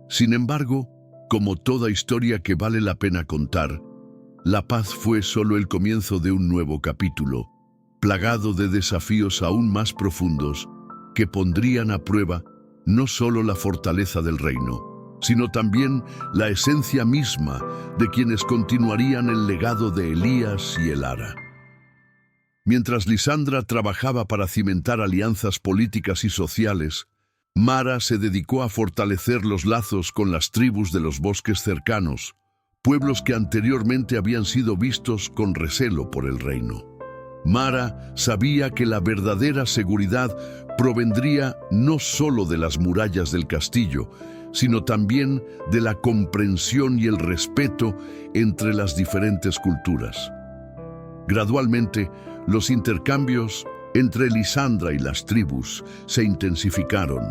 S1: Sin embargo, como toda historia que vale la pena contar, la paz fue solo el comienzo de un nuevo capítulo, plagado de desafíos aún más profundos que pondrían a prueba no solo la fortaleza del reino, sino también la esencia misma de quienes continuarían el legado de Elías y Elara. Mientras Lisandra trabajaba para cimentar alianzas políticas y sociales, Mara se dedicó a fortalecer los lazos con las tribus de los bosques cercanos, pueblos que anteriormente habían sido vistos con recelo por el reino. Mara sabía que la verdadera seguridad provendría no solo de las murallas del castillo, sino también de la comprensión y el respeto entre las diferentes culturas. Gradualmente, los intercambios entre Lisandra y las tribus se intensificaron,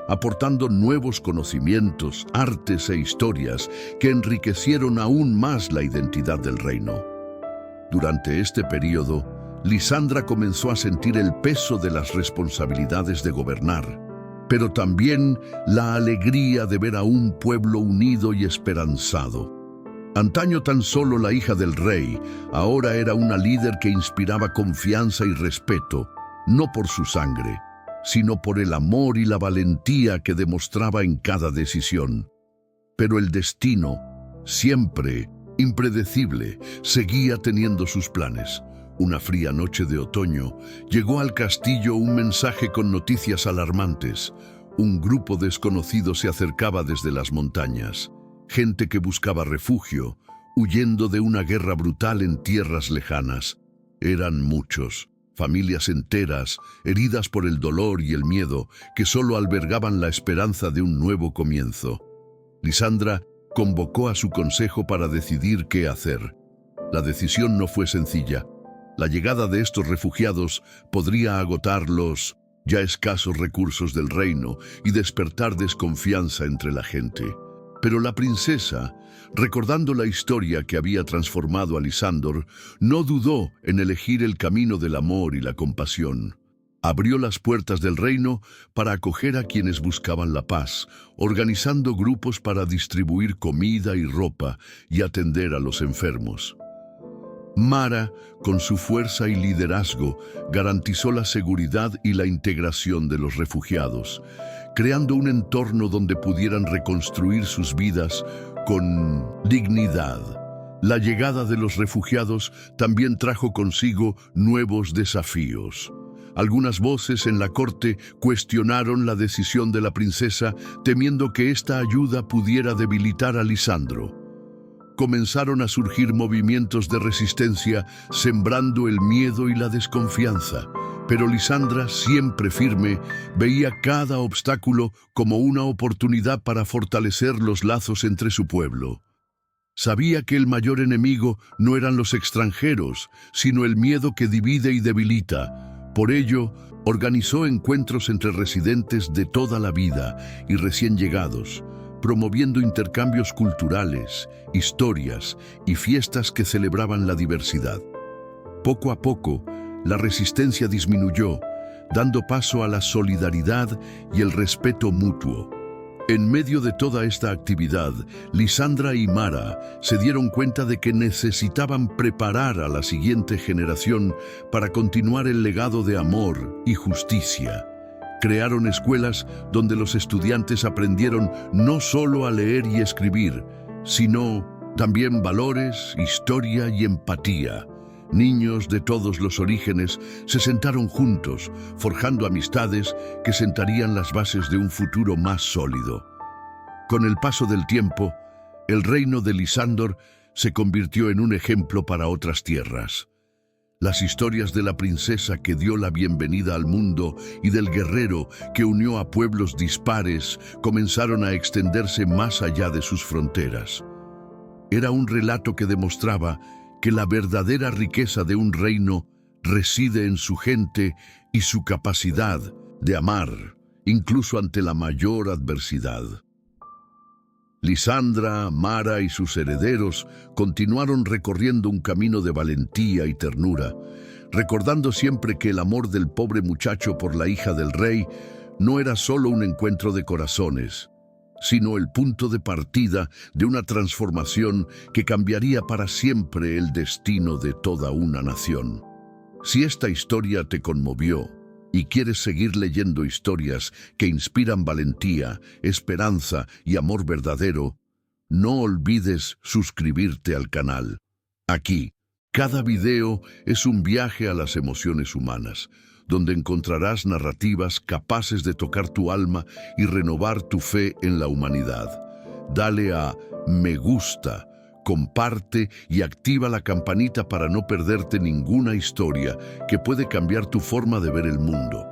S1: aportando nuevos conocimientos, artes e historias que enriquecieron aún más la identidad del reino. Durante este periodo, Lisandra comenzó a sentir el peso de las responsabilidades de gobernar, pero también la alegría de ver a un pueblo unido y esperanzado. Antaño tan solo la hija del rey, ahora era una líder que inspiraba confianza y respeto, no por su sangre, sino por el amor y la valentía que demostraba en cada decisión. Pero el destino, siempre impredecible, seguía teniendo sus planes. Una fría noche de otoño, llegó al castillo un mensaje con noticias alarmantes. Un grupo desconocido se acercaba desde las montañas. Gente que buscaba refugio, huyendo de una guerra brutal en tierras lejanas. Eran muchos, familias enteras, heridas por el dolor y el miedo, que solo albergaban la esperanza de un nuevo comienzo. Lisandra convocó a su consejo para decidir qué hacer. La decisión no fue sencilla. La llegada de estos refugiados podría agotar los ya escasos recursos del reino y despertar desconfianza entre la gente. Pero la princesa, recordando la historia que había transformado a Lisandor, no dudó en elegir el camino del amor y la compasión. Abrió las puertas del reino para acoger a quienes buscaban la paz, organizando grupos para distribuir comida y ropa y atender a los enfermos. Mara, con su fuerza y liderazgo, garantizó la seguridad y la integración de los refugiados, creando un entorno donde pudieran reconstruir sus vidas con dignidad. La llegada de los refugiados también trajo consigo nuevos desafíos. Algunas voces en la corte cuestionaron la decisión de la princesa, temiendo que esta ayuda pudiera debilitar a Lisandro. Comenzaron a surgir movimientos de resistencia, sembrando el miedo y la desconfianza. Pero Lisandra, siempre firme, veía cada obstáculo como una oportunidad para fortalecer los lazos entre su pueblo. Sabía que el mayor enemigo no eran los extranjeros, sino el miedo que divide y debilita. Por ello, organizó encuentros entre residentes de toda la vida y recién llegados, promoviendo intercambios culturales, historias y fiestas que celebraban la diversidad. Poco a poco, la resistencia disminuyó, dando paso a la solidaridad y el respeto mutuo. En medio de toda esta actividad, Lisandra y Mara se dieron cuenta de que necesitaban preparar a la siguiente generación para continuar el legado de amor y justicia. Crearon escuelas donde los estudiantes aprendieron no solo a leer y escribir, sino también valores, historia y empatía. Niños de todos los orígenes se sentaron juntos, forjando amistades que sentarían las bases de un futuro más sólido. Con el paso del tiempo, el reino de Lisandor se convirtió en un ejemplo para otras tierras. Las historias de la princesa que dio la bienvenida al mundo y del guerrero que unió a pueblos dispares comenzaron a extenderse más allá de sus fronteras. Era un relato que demostraba que la verdadera riqueza de un reino reside en su gente y su capacidad de amar, incluso ante la mayor adversidad. Lisandra, Mara y sus herederos continuaron recorriendo un camino de valentía y ternura, recordando siempre que el amor del pobre muchacho por la hija del rey no era solo un encuentro de corazones, sino el punto de partida de una transformación que cambiaría para siempre el destino de toda una nación. Si esta historia te conmovió y quieres seguir leyendo historias que inspiran valentía, esperanza y amor verdadero, no olvides suscribirte al canal. Aquí, cada video es un viaje a las emociones humanas, donde encontrarás narrativas capaces de tocar tu alma y renovar tu fe en la humanidad. Dale a me gusta, comparte y activa la campanita para no perderte ninguna historia que puede cambiar tu forma de ver el mundo.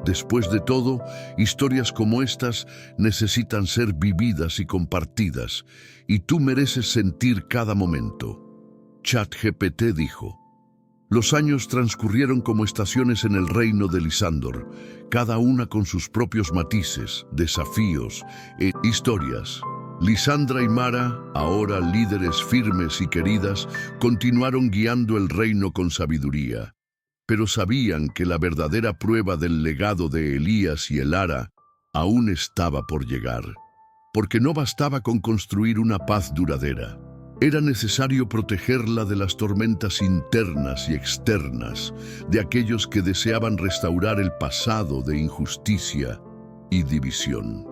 S1: Después de todo, historias como estas necesitan ser vividas y compartidas, y tú mereces sentir cada momento. ChatGPT dijo: los años transcurrieron como estaciones en el reino de Lisandor, cada una con sus propios matices, desafíos e historias. Lisandra y Mara, ahora líderes firmes y queridas, continuaron guiando el reino con sabiduría. Pero sabían que la verdadera prueba del legado de Elías y Elara aún estaba por llegar. Porque no bastaba con construir una paz duradera. Era necesario protegerla de las tormentas internas y externas, de aquellos que deseaban restaurar el pasado de injusticia y división.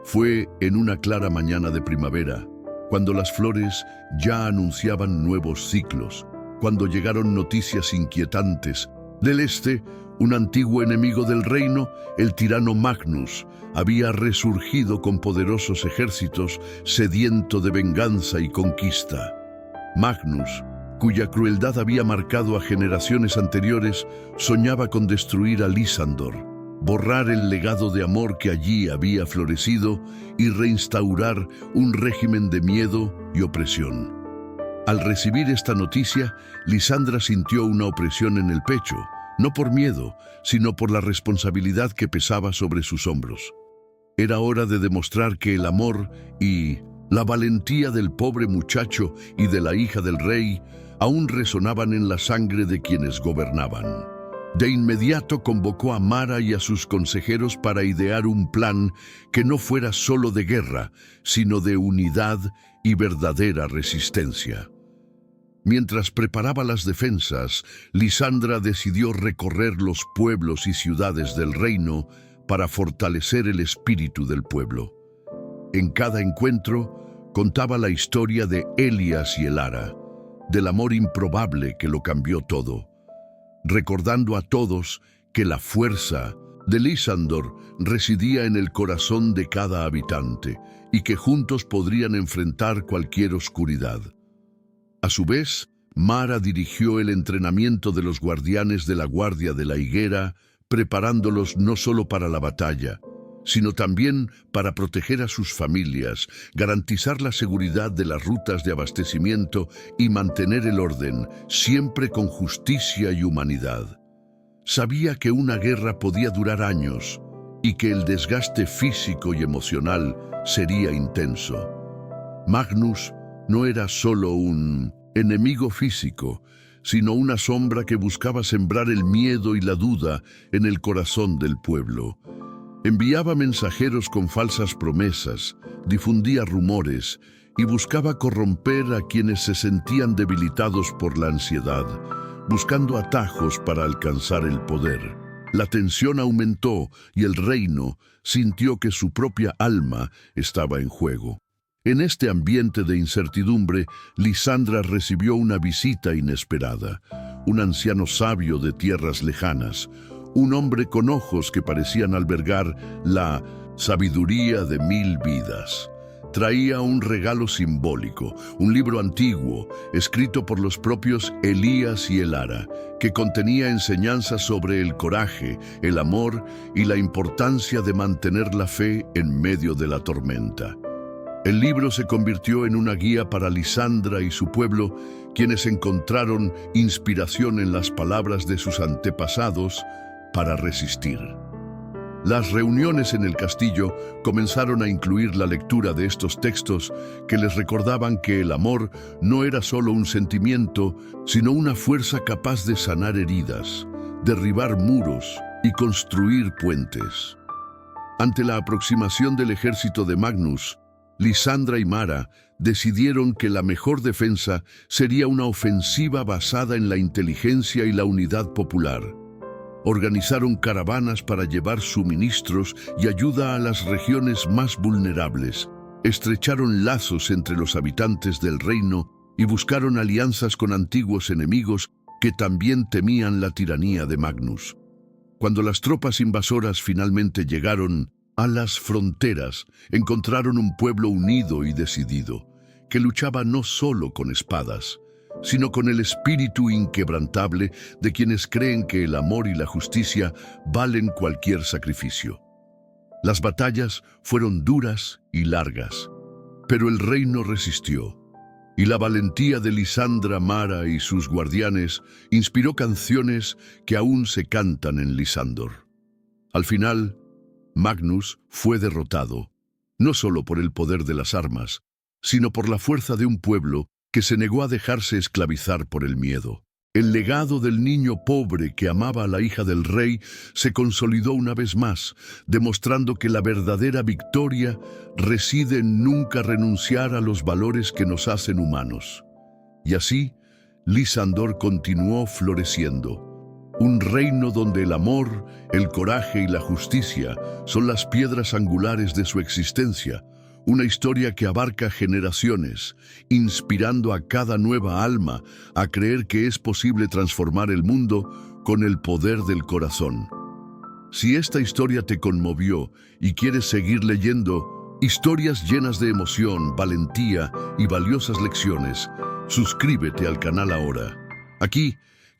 S1: Fue en una clara mañana de primavera, cuando las flores ya anunciaban nuevos ciclos, cuando llegaron noticias inquietantes. Del este, un antiguo enemigo del reino, el tirano Magnus, había resurgido con poderosos ejércitos, sediento de venganza y conquista. Magnus, cuya crueldad había marcado a generaciones anteriores, soñaba con destruir a Lisandor, borrar el legado de amor que allí había florecido y reinstaurar un régimen de miedo y opresión. Al recibir esta noticia, Lisandra sintió una opresión en el pecho, no por miedo, sino por la responsabilidad que pesaba sobre sus hombros. Era hora de demostrar que el amor y la valentía del pobre muchacho y de la hija del rey aún resonaban en la sangre de quienes gobernaban. De inmediato convocó a Mara y a sus consejeros para idear un plan que no fuera solo de guerra, sino de unidad y verdadera resistencia. Mientras preparaba las defensas, Lisandra decidió recorrer los pueblos y ciudades del reino para fortalecer el espíritu del pueblo. En cada encuentro contaba la historia de Elías y Elara, del amor improbable que lo cambió todo. recordando a todos que la fuerza de Lysandor residía en el corazón de cada habitante y que juntos podrían enfrentar cualquier oscuridad. A su vez, Mara dirigió el entrenamiento de los guardianes de la Guardia de la Higuera, preparándolos no solo para la batalla, sino también para proteger a sus familias, garantizar la seguridad de las rutas de abastecimiento y mantener el orden, siempre con justicia y humanidad. Sabía que una guerra podía durar años y que el desgaste físico y emocional sería intenso. Magnus no era solo un enemigo físico, sino una sombra que buscaba sembrar el miedo y la duda en el corazón del pueblo. Enviaba mensajeros con falsas promesas, difundía rumores y buscaba corromper a quienes se sentían debilitados por la ansiedad, buscando atajos para alcanzar el poder. La tensión aumentó y el reino sintió que su propia alma estaba en juego. En este ambiente de incertidumbre, Lysandra recibió una visita inesperada. Un anciano sabio de tierras lejanas, un hombre con ojos que parecían albergar la sabiduría de 1000 vidas. Traía un regalo simbólico, un libro antiguo, escrito por los propios Elías y Elara, que contenía enseñanzas sobre el coraje, el amor y la importancia de mantener la fe en medio de la tormenta. El libro se convirtió en una guía para Lysandra y su pueblo, quienes encontraron inspiración en las palabras de sus antepasados para resistir. Las reuniones en el castillo comenzaron a incluir la lectura de estos textos que les recordaban que el amor no era solo un sentimiento, sino una fuerza capaz de sanar heridas, derribar muros y construir puentes. Ante la aproximación del ejército de Magnus, Lysandra y Mara decidieron que la mejor defensa sería una ofensiva basada en la inteligencia y la unidad popular. Organizaron caravanas para llevar suministros y ayuda a las regiones más vulnerables. Estrecharon lazos entre los habitantes del reino y buscaron alianzas con antiguos enemigos que también temían la tiranía de Magnus. Cuando las tropas invasoras finalmente llegaron a las fronteras, encontraron un pueblo unido y decidido, que luchaba no solo con espadas, sino con el espíritu inquebrantable de quienes creen que el amor y la justicia valen cualquier sacrificio. Las batallas fueron duras y largas, pero el reino resistió, y la valentía de Lysandra, Mara y sus guardianes inspiró canciones que aún se cantan en Lysandor. Al final, Magnus fue derrotado, no solo por el poder de las armas, sino por la fuerza de un pueblo que se negó a dejarse esclavizar por el miedo. El legado del niño pobre que amaba a la hija del rey se consolidó una vez más, demostrando que la verdadera victoria reside en nunca renunciar a los valores que nos hacen humanos. Y así, Lysandor continuó floreciendo. Un reino donde el amor, el coraje y la justicia son las piedras angulares de su existencia. Una historia que abarca generaciones, inspirando a cada nueva alma a creer que es posible transformar el mundo con el poder del corazón. Si esta historia te conmovió y quieres seguir leyendo historias llenas de emoción, valentía y valiosas lecciones, suscríbete al canal ahora. Aquí,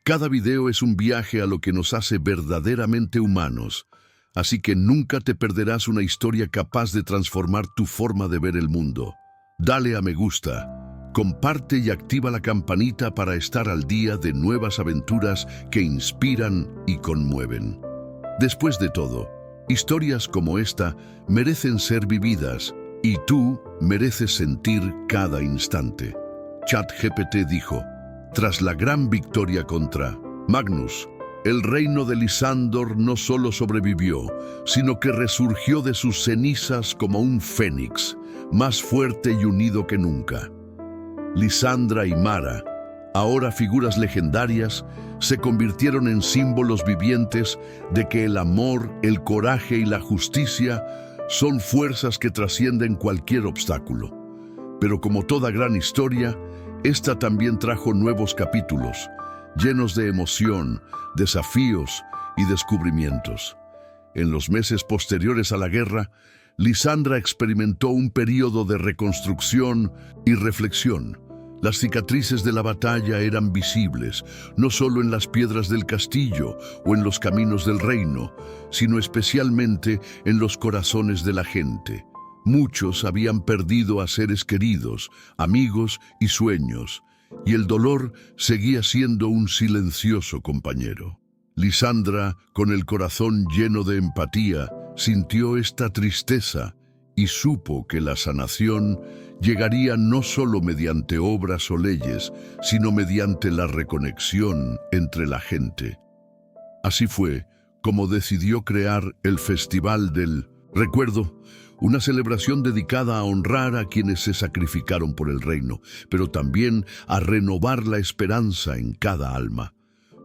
S1: cada video es un viaje a lo que nos hace verdaderamente humanos. Así que nunca te perderás una historia capaz de transformar tu forma de ver el mundo. Dale a me gusta, comparte y activa la campanita para estar al día de nuevas aventuras que inspiran y conmueven. Después de todo, historias como esta merecen ser vividas y tú mereces sentir cada instante. ChatGPT dijo, tras la gran victoria contra Magnus, el reino de Lysandor no solo sobrevivió, sino que resurgió de sus cenizas como un fénix, más fuerte y unido que nunca. Lysandra y Mara, ahora figuras legendarias, se convirtieron en símbolos vivientes de que el amor, el coraje y la justicia son fuerzas que trascienden cualquier obstáculo. Pero como toda gran historia, esta también trajo nuevos capítulos, llenos de emoción, desafíos y descubrimientos. En los meses posteriores a la guerra, Lisandra experimentó un período de reconstrucción y reflexión. Las cicatrices de la batalla eran visibles, no solo en las piedras del castillo o en los caminos del reino, sino especialmente en los corazones de la gente. Muchos habían perdido a seres queridos, amigos y sueños, y el dolor seguía siendo un silencioso compañero. Lisandra, con el corazón lleno de empatía, sintió esta tristeza y supo que la sanación llegaría no solo mediante obras o leyes, sino mediante la reconexión entre la gente. Así fue como decidió crear el Festival del Recuerdo, una celebración dedicada a honrar a quienes se sacrificaron por el reino, pero también a renovar la esperanza en cada alma.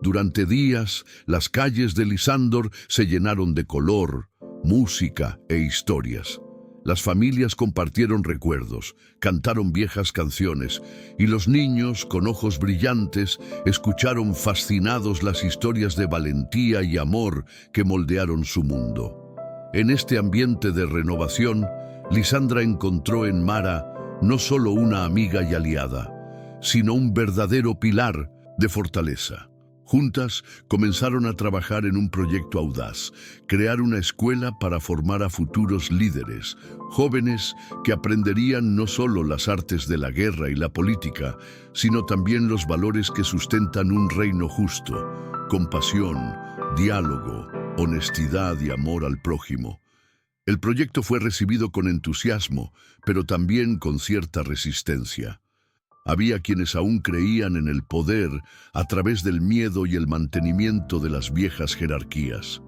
S1: Durante días, las calles de Lisandor se llenaron de color, música e historias. Las familias compartieron recuerdos, cantaron viejas canciones, y los niños, con ojos brillantes, escucharon fascinados las historias de valentía y amor que moldearon su mundo. En este ambiente de renovación, Lisandra encontró en Mara no solo una amiga y aliada, sino un verdadero pilar de fortaleza. Juntas comenzaron a trabajar en un proyecto audaz, crear una escuela para formar a futuros líderes, jóvenes que aprenderían no solo las artes de la guerra y la política, sino también los valores que sustentan un reino justo: compasión, diálogo, honestidad y amor al prójimo. El proyecto fue recibido con entusiasmo, pero también con cierta resistencia. Había quienes aún creían en el poder a través del miedo y el mantenimiento de las viejas jerarquías.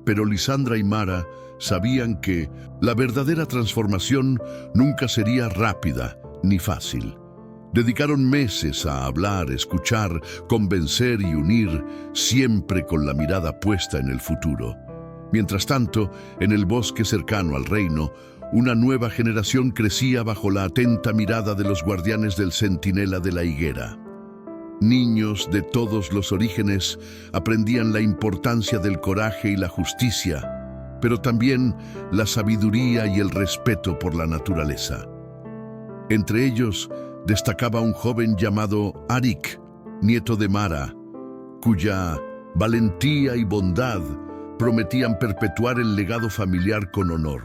S1: Pero Lisandra y Mara sabían que la verdadera transformación nunca sería rápida ni fácil. Dedicaron meses a hablar, escuchar, convencer y unir, siempre con la mirada puesta en el futuro. Mientras tanto, en el bosque cercano al reino, una nueva generación crecía bajo la atenta mirada de los guardianes del centinela de la higuera. Niños de todos los orígenes aprendían la importancia del coraje y la justicia, pero también la sabiduría y el respeto por la naturaleza. Entre ellos destacaba un joven llamado Arik, nieto de Mara, cuya valentía y bondad prometían perpetuar el legado familiar con honor.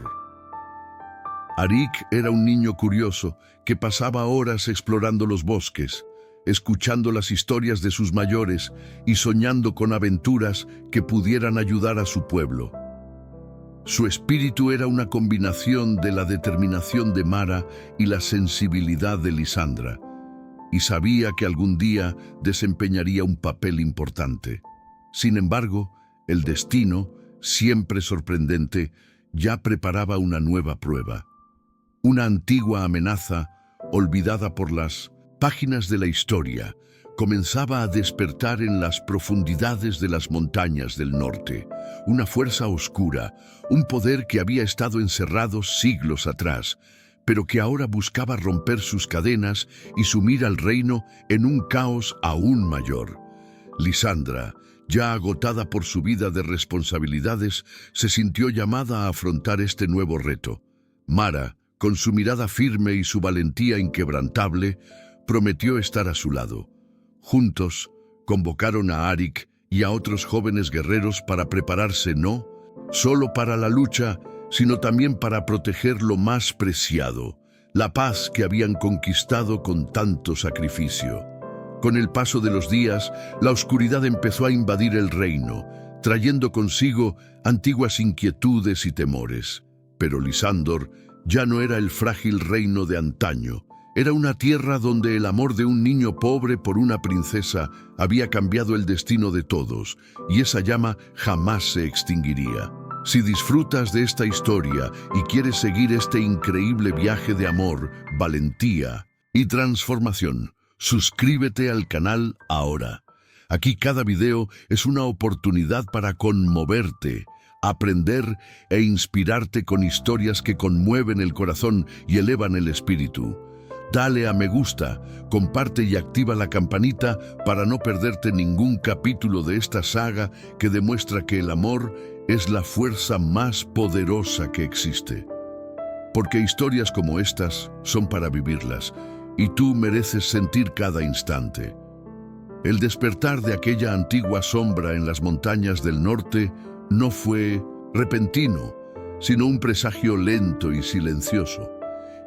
S1: Arik era un niño curioso que pasaba horas explorando los bosques, escuchando las historias de sus mayores y soñando con aventuras que pudieran ayudar a su pueblo. Su espíritu era una combinación de la determinación de Mara y la sensibilidad de Lisandra, y sabía que algún día desempeñaría un papel importante. Sin embargo, el destino, siempre sorprendente, ya preparaba una nueva prueba. Una antigua amenaza, olvidada por las páginas de la historia, comenzaba a despertar en las profundidades de las montañas del norte. Una fuerza oscura, un poder que había estado encerrado siglos atrás, pero que ahora buscaba romper sus cadenas y sumir al reino en un caos aún mayor. Lisandra, ya agotada por su vida de responsabilidades, se sintió llamada a afrontar este nuevo reto. Mara, con su mirada firme y su valentía inquebrantable, prometió estar a su lado. Juntos, convocaron a Arik y a otros jóvenes guerreros para prepararse no solo para la lucha, sino también para proteger lo más preciado, la paz que habían conquistado con tanto sacrificio. Con el paso de los días, la oscuridad empezó a invadir el reino, trayendo consigo antiguas inquietudes y temores. Pero Lisandor ya no era el frágil reino de antaño. Era una tierra donde el amor de un niño pobre por una princesa había cambiado el destino de todos, y esa llama jamás se extinguiría. Si disfrutas de esta historia y quieres seguir este increíble viaje de amor, valentía y transformación, suscríbete al canal ahora. Aquí cada video es una oportunidad para conmoverte, aprender e inspirarte con historias que conmueven el corazón y elevan el espíritu. Dale a me gusta, comparte y activa la campanita para no perderte ningún capítulo de esta saga que demuestra que el amor es la fuerza más poderosa que existe. Porque historias como estas son para vivirlas, y tú mereces sentir cada instante. El despertar de aquella antigua sombra en las montañas del norte no fue repentino, sino un presagio lento y silencioso.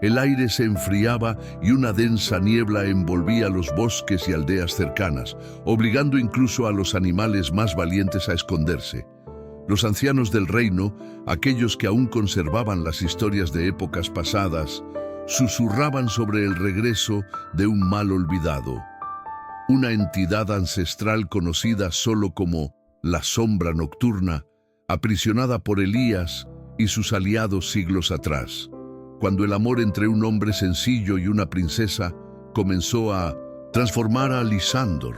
S1: El aire se enfriaba y una densa niebla envolvía los bosques y aldeas cercanas, obligando incluso a los animales más valientes a esconderse. Los ancianos del reino, aquellos que aún conservaban las historias de épocas pasadas, susurraban sobre el regreso de un mal olvidado, una entidad ancestral conocida solo como la sombra nocturna, aprisionada por Elías y sus aliados siglos atrás, cuando el amor entre un hombre sencillo y una princesa comenzó a transformar a Lisandor.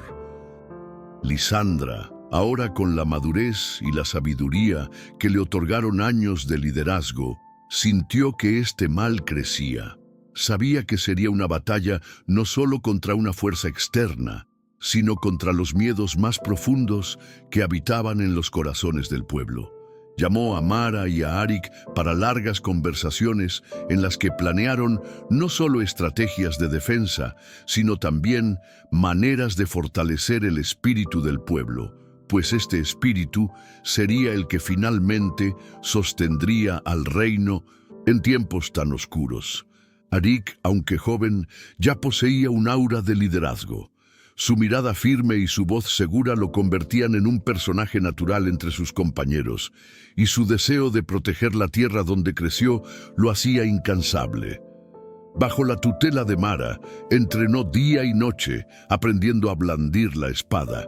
S1: Lisandra, ahora con la madurez y la sabiduría que le otorgaron años de liderazgo, sintió que este mal crecía. Sabía que sería una batalla no solo contra una fuerza externa, sino contra los miedos más profundos que habitaban en los corazones del pueblo. Llamó a Mara y a Arik para largas conversaciones en las que planearon no solo estrategias de defensa, sino también maneras de fortalecer el espíritu del pueblo, pues este espíritu sería el que finalmente sostendría al reino en tiempos tan oscuros. Arik, aunque joven, ya poseía un aura de liderazgo. Su mirada firme y su voz segura lo convertían en un personaje natural entre sus compañeros, y su deseo de proteger la tierra donde creció lo hacía incansable. Bajo la tutela de Mara, entrenó día y noche, aprendiendo a blandir la espada,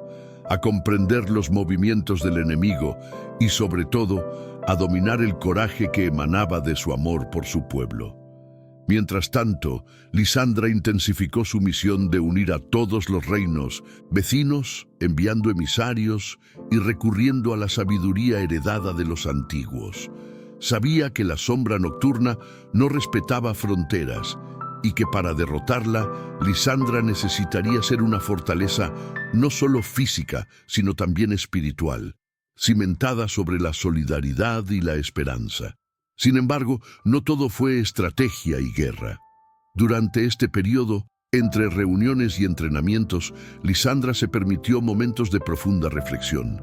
S1: a comprender los movimientos del enemigo y, sobre todo, a dominar el coraje que emanaba de su amor por su pueblo. Mientras tanto, Lisandra intensificó su misión de unir a todos los reinos vecinos, enviando emisarios y recurriendo a la sabiduría heredada de los antiguos. Sabía que la sombra nocturna no respetaba fronteras y que para derrotarla, Lisandra necesitaría ser una fortaleza no solo física, sino también espiritual, cimentada sobre la solidaridad y la esperanza. Sin embargo, no todo fue estrategia y guerra. Durante este periodo, entre reuniones y entrenamientos, Lisandra se permitió momentos de profunda reflexión.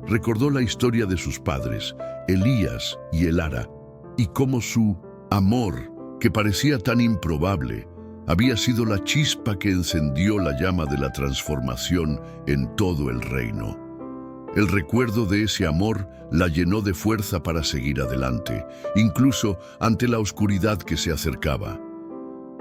S1: Recordó la historia de sus padres, Elías y Elara, y cómo su amor, que parecía tan improbable, había sido la chispa que encendió la llama de la transformación en todo el reino. El recuerdo de ese amor la llenó de fuerza para seguir adelante, incluso ante la oscuridad que se acercaba.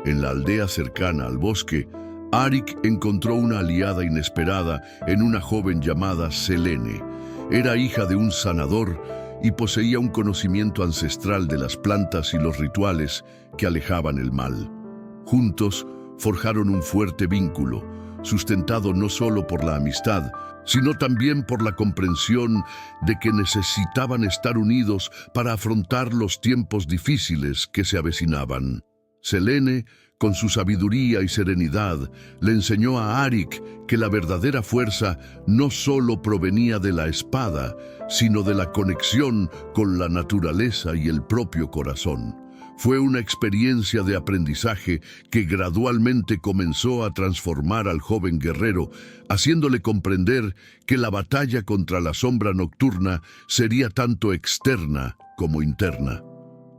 S1: En la aldea cercana al bosque, Arik encontró una aliada inesperada en una joven llamada Selene. Era hija de un sanador y poseía un conocimiento ancestral de las plantas y los rituales que alejaban el mal. Juntos forjaron un fuerte vínculo, sustentado no solo por la amistad, sino también por la comprensión de que necesitaban estar unidos para afrontar los tiempos difíciles que se avecinaban. Selene, con su sabiduría y serenidad, le enseñó a Arik que la verdadera fuerza no solo provenía de la espada, sino de la conexión con la naturaleza y el propio corazón. Fue una experiencia de aprendizaje que gradualmente comenzó a transformar al joven guerrero, haciéndole comprender que la batalla contra la sombra nocturna sería tanto externa como interna.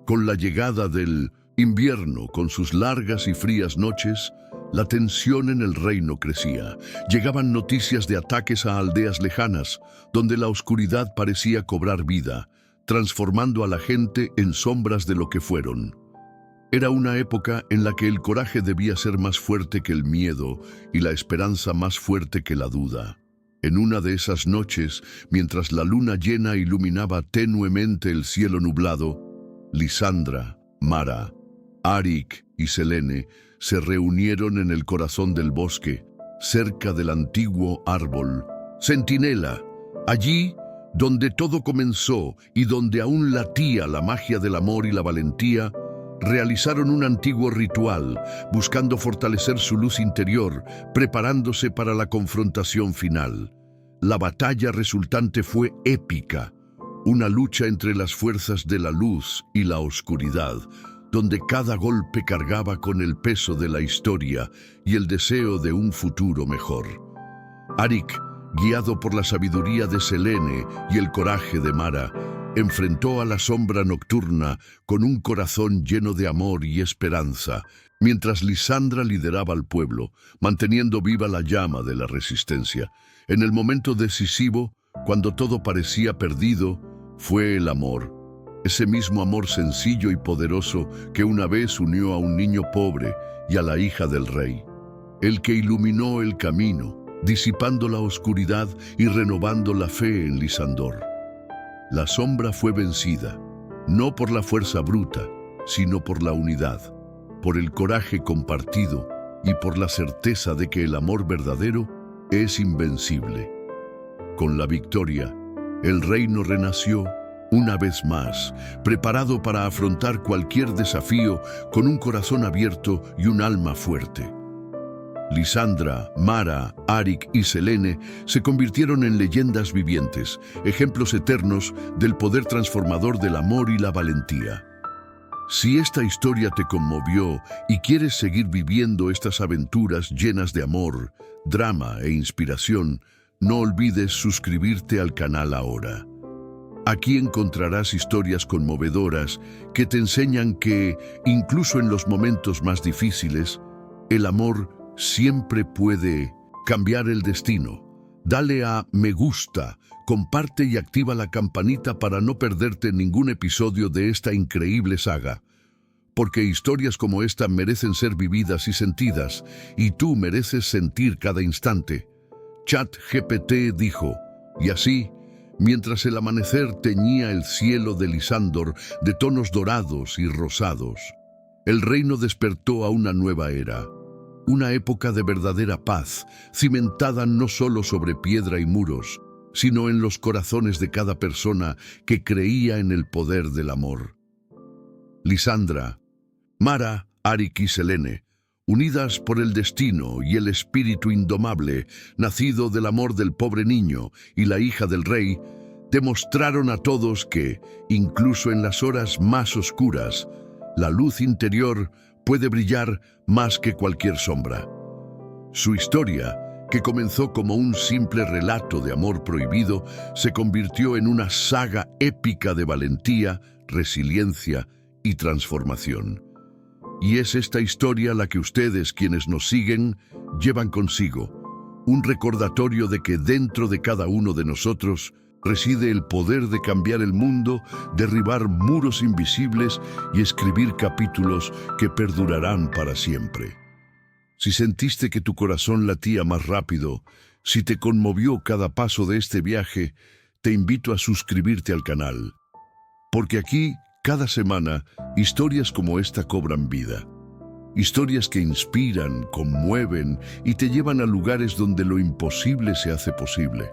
S1: Con la llegada del invierno, con sus largas y frías noches, la tensión en el reino crecía. Llegaban noticias de ataques a aldeas lejanas, donde la oscuridad parecía cobrar vida, transformando a la gente en sombras de lo que fueron. Era una época en la que el coraje debía ser más fuerte que el miedo y la esperanza más fuerte que la duda. En una de esas noches, mientras la luna llena iluminaba tenuemente el cielo nublado, Lisandra, Mara, Arik y Selene se reunieron en el corazón del bosque, cerca del antiguo árbol Centinela. Allí, donde todo comenzó y donde aún latía la magia del amor y la valentía, realizaron un antiguo ritual, buscando fortalecer su luz interior, preparándose para la confrontación final. La batalla resultante fue épica, una lucha entre las fuerzas de la luz y la oscuridad, donde cada golpe cargaba con el peso de la historia y el deseo de un futuro mejor. Arik, guiado por la sabiduría de Selene y el coraje de Mara, enfrentó a la sombra nocturna con un corazón lleno de amor y esperanza, mientras Lisandra lideraba al pueblo, manteniendo viva la llama de la resistencia. En el momento decisivo, cuando todo parecía perdido, fue el amor. Ese mismo amor sencillo y poderoso que una vez unió a un niño pobre y a la hija del rey. El que iluminó el camino, disipando la oscuridad y renovando la fe en Lisandor. La sombra fue vencida, no por la fuerza bruta, sino por la unidad, por el coraje compartido y por la certeza de que el amor verdadero es invencible. Con la victoria, el reino renació una vez más, preparado para afrontar cualquier desafío con un corazón abierto y un alma fuerte. Lisandra, Mara, Arik y Selene se convirtieron en leyendas vivientes, ejemplos eternos del poder transformador del amor y la valentía. Si esta historia te conmovió y quieres seguir viviendo estas aventuras llenas de amor, drama e inspiración, no olvides suscribirte al canal ahora. Aquí encontrarás historias conmovedoras que te enseñan que, incluso en los momentos más difíciles, el amor siempre puede cambiar el destino. Dale a me gusta, comparte y activa la campanita para no perderte ningún episodio de esta increíble saga. Porque historias como esta merecen ser vividas y sentidas, y tú mereces sentir cada instante. ChatGPT dijo, y así, mientras el amanecer teñía el cielo de Lisandor de tonos dorados y rosados, el reino despertó a una nueva era. Una época de verdadera paz, cimentada no solo sobre piedra y muros, sino en los corazones de cada persona que creía en el poder del amor. Lisandra, Mara, Arik y Selene, unidas por el destino y el espíritu indomable, nacido del amor del pobre niño y la hija del rey, demostraron a todos que, incluso en las horas más oscuras, la luz interior puede brillar más que cualquier sombra. Su historia, que comenzó como un simple relato de amor prohibido, se convirtió en una saga épica de valentía, resiliencia y transformación. Y es esta historia la que ustedes, quienes nos siguen, llevan consigo. Un recordatorio de que dentro de cada uno de nosotros reside el poder de cambiar el mundo, derribar muros invisibles y escribir capítulos que perdurarán para siempre. Si sentiste que tu corazón latía más rápido, si te conmovió cada paso de este viaje, te invito a suscribirte al canal. Porque aquí, cada semana, historias como esta cobran vida. Historias que inspiran, conmueven y te llevan a lugares donde lo imposible se hace posible.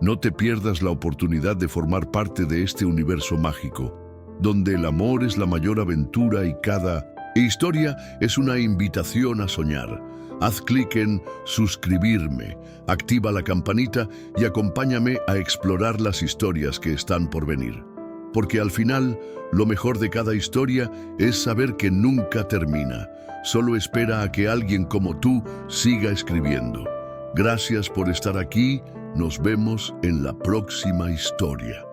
S1: No te pierdas la oportunidad de formar parte de este universo mágico, donde el amor es la mayor aventura y cada historia es una invitación a soñar. Haz clic en suscribirme, activa la campanita y acompáñame a explorar las historias que están por venir. Porque al final, lo mejor de cada historia es saber que nunca termina. Solo espera a que alguien como tú siga escribiendo. Gracias por estar aquí. Nos vemos en la próxima historia.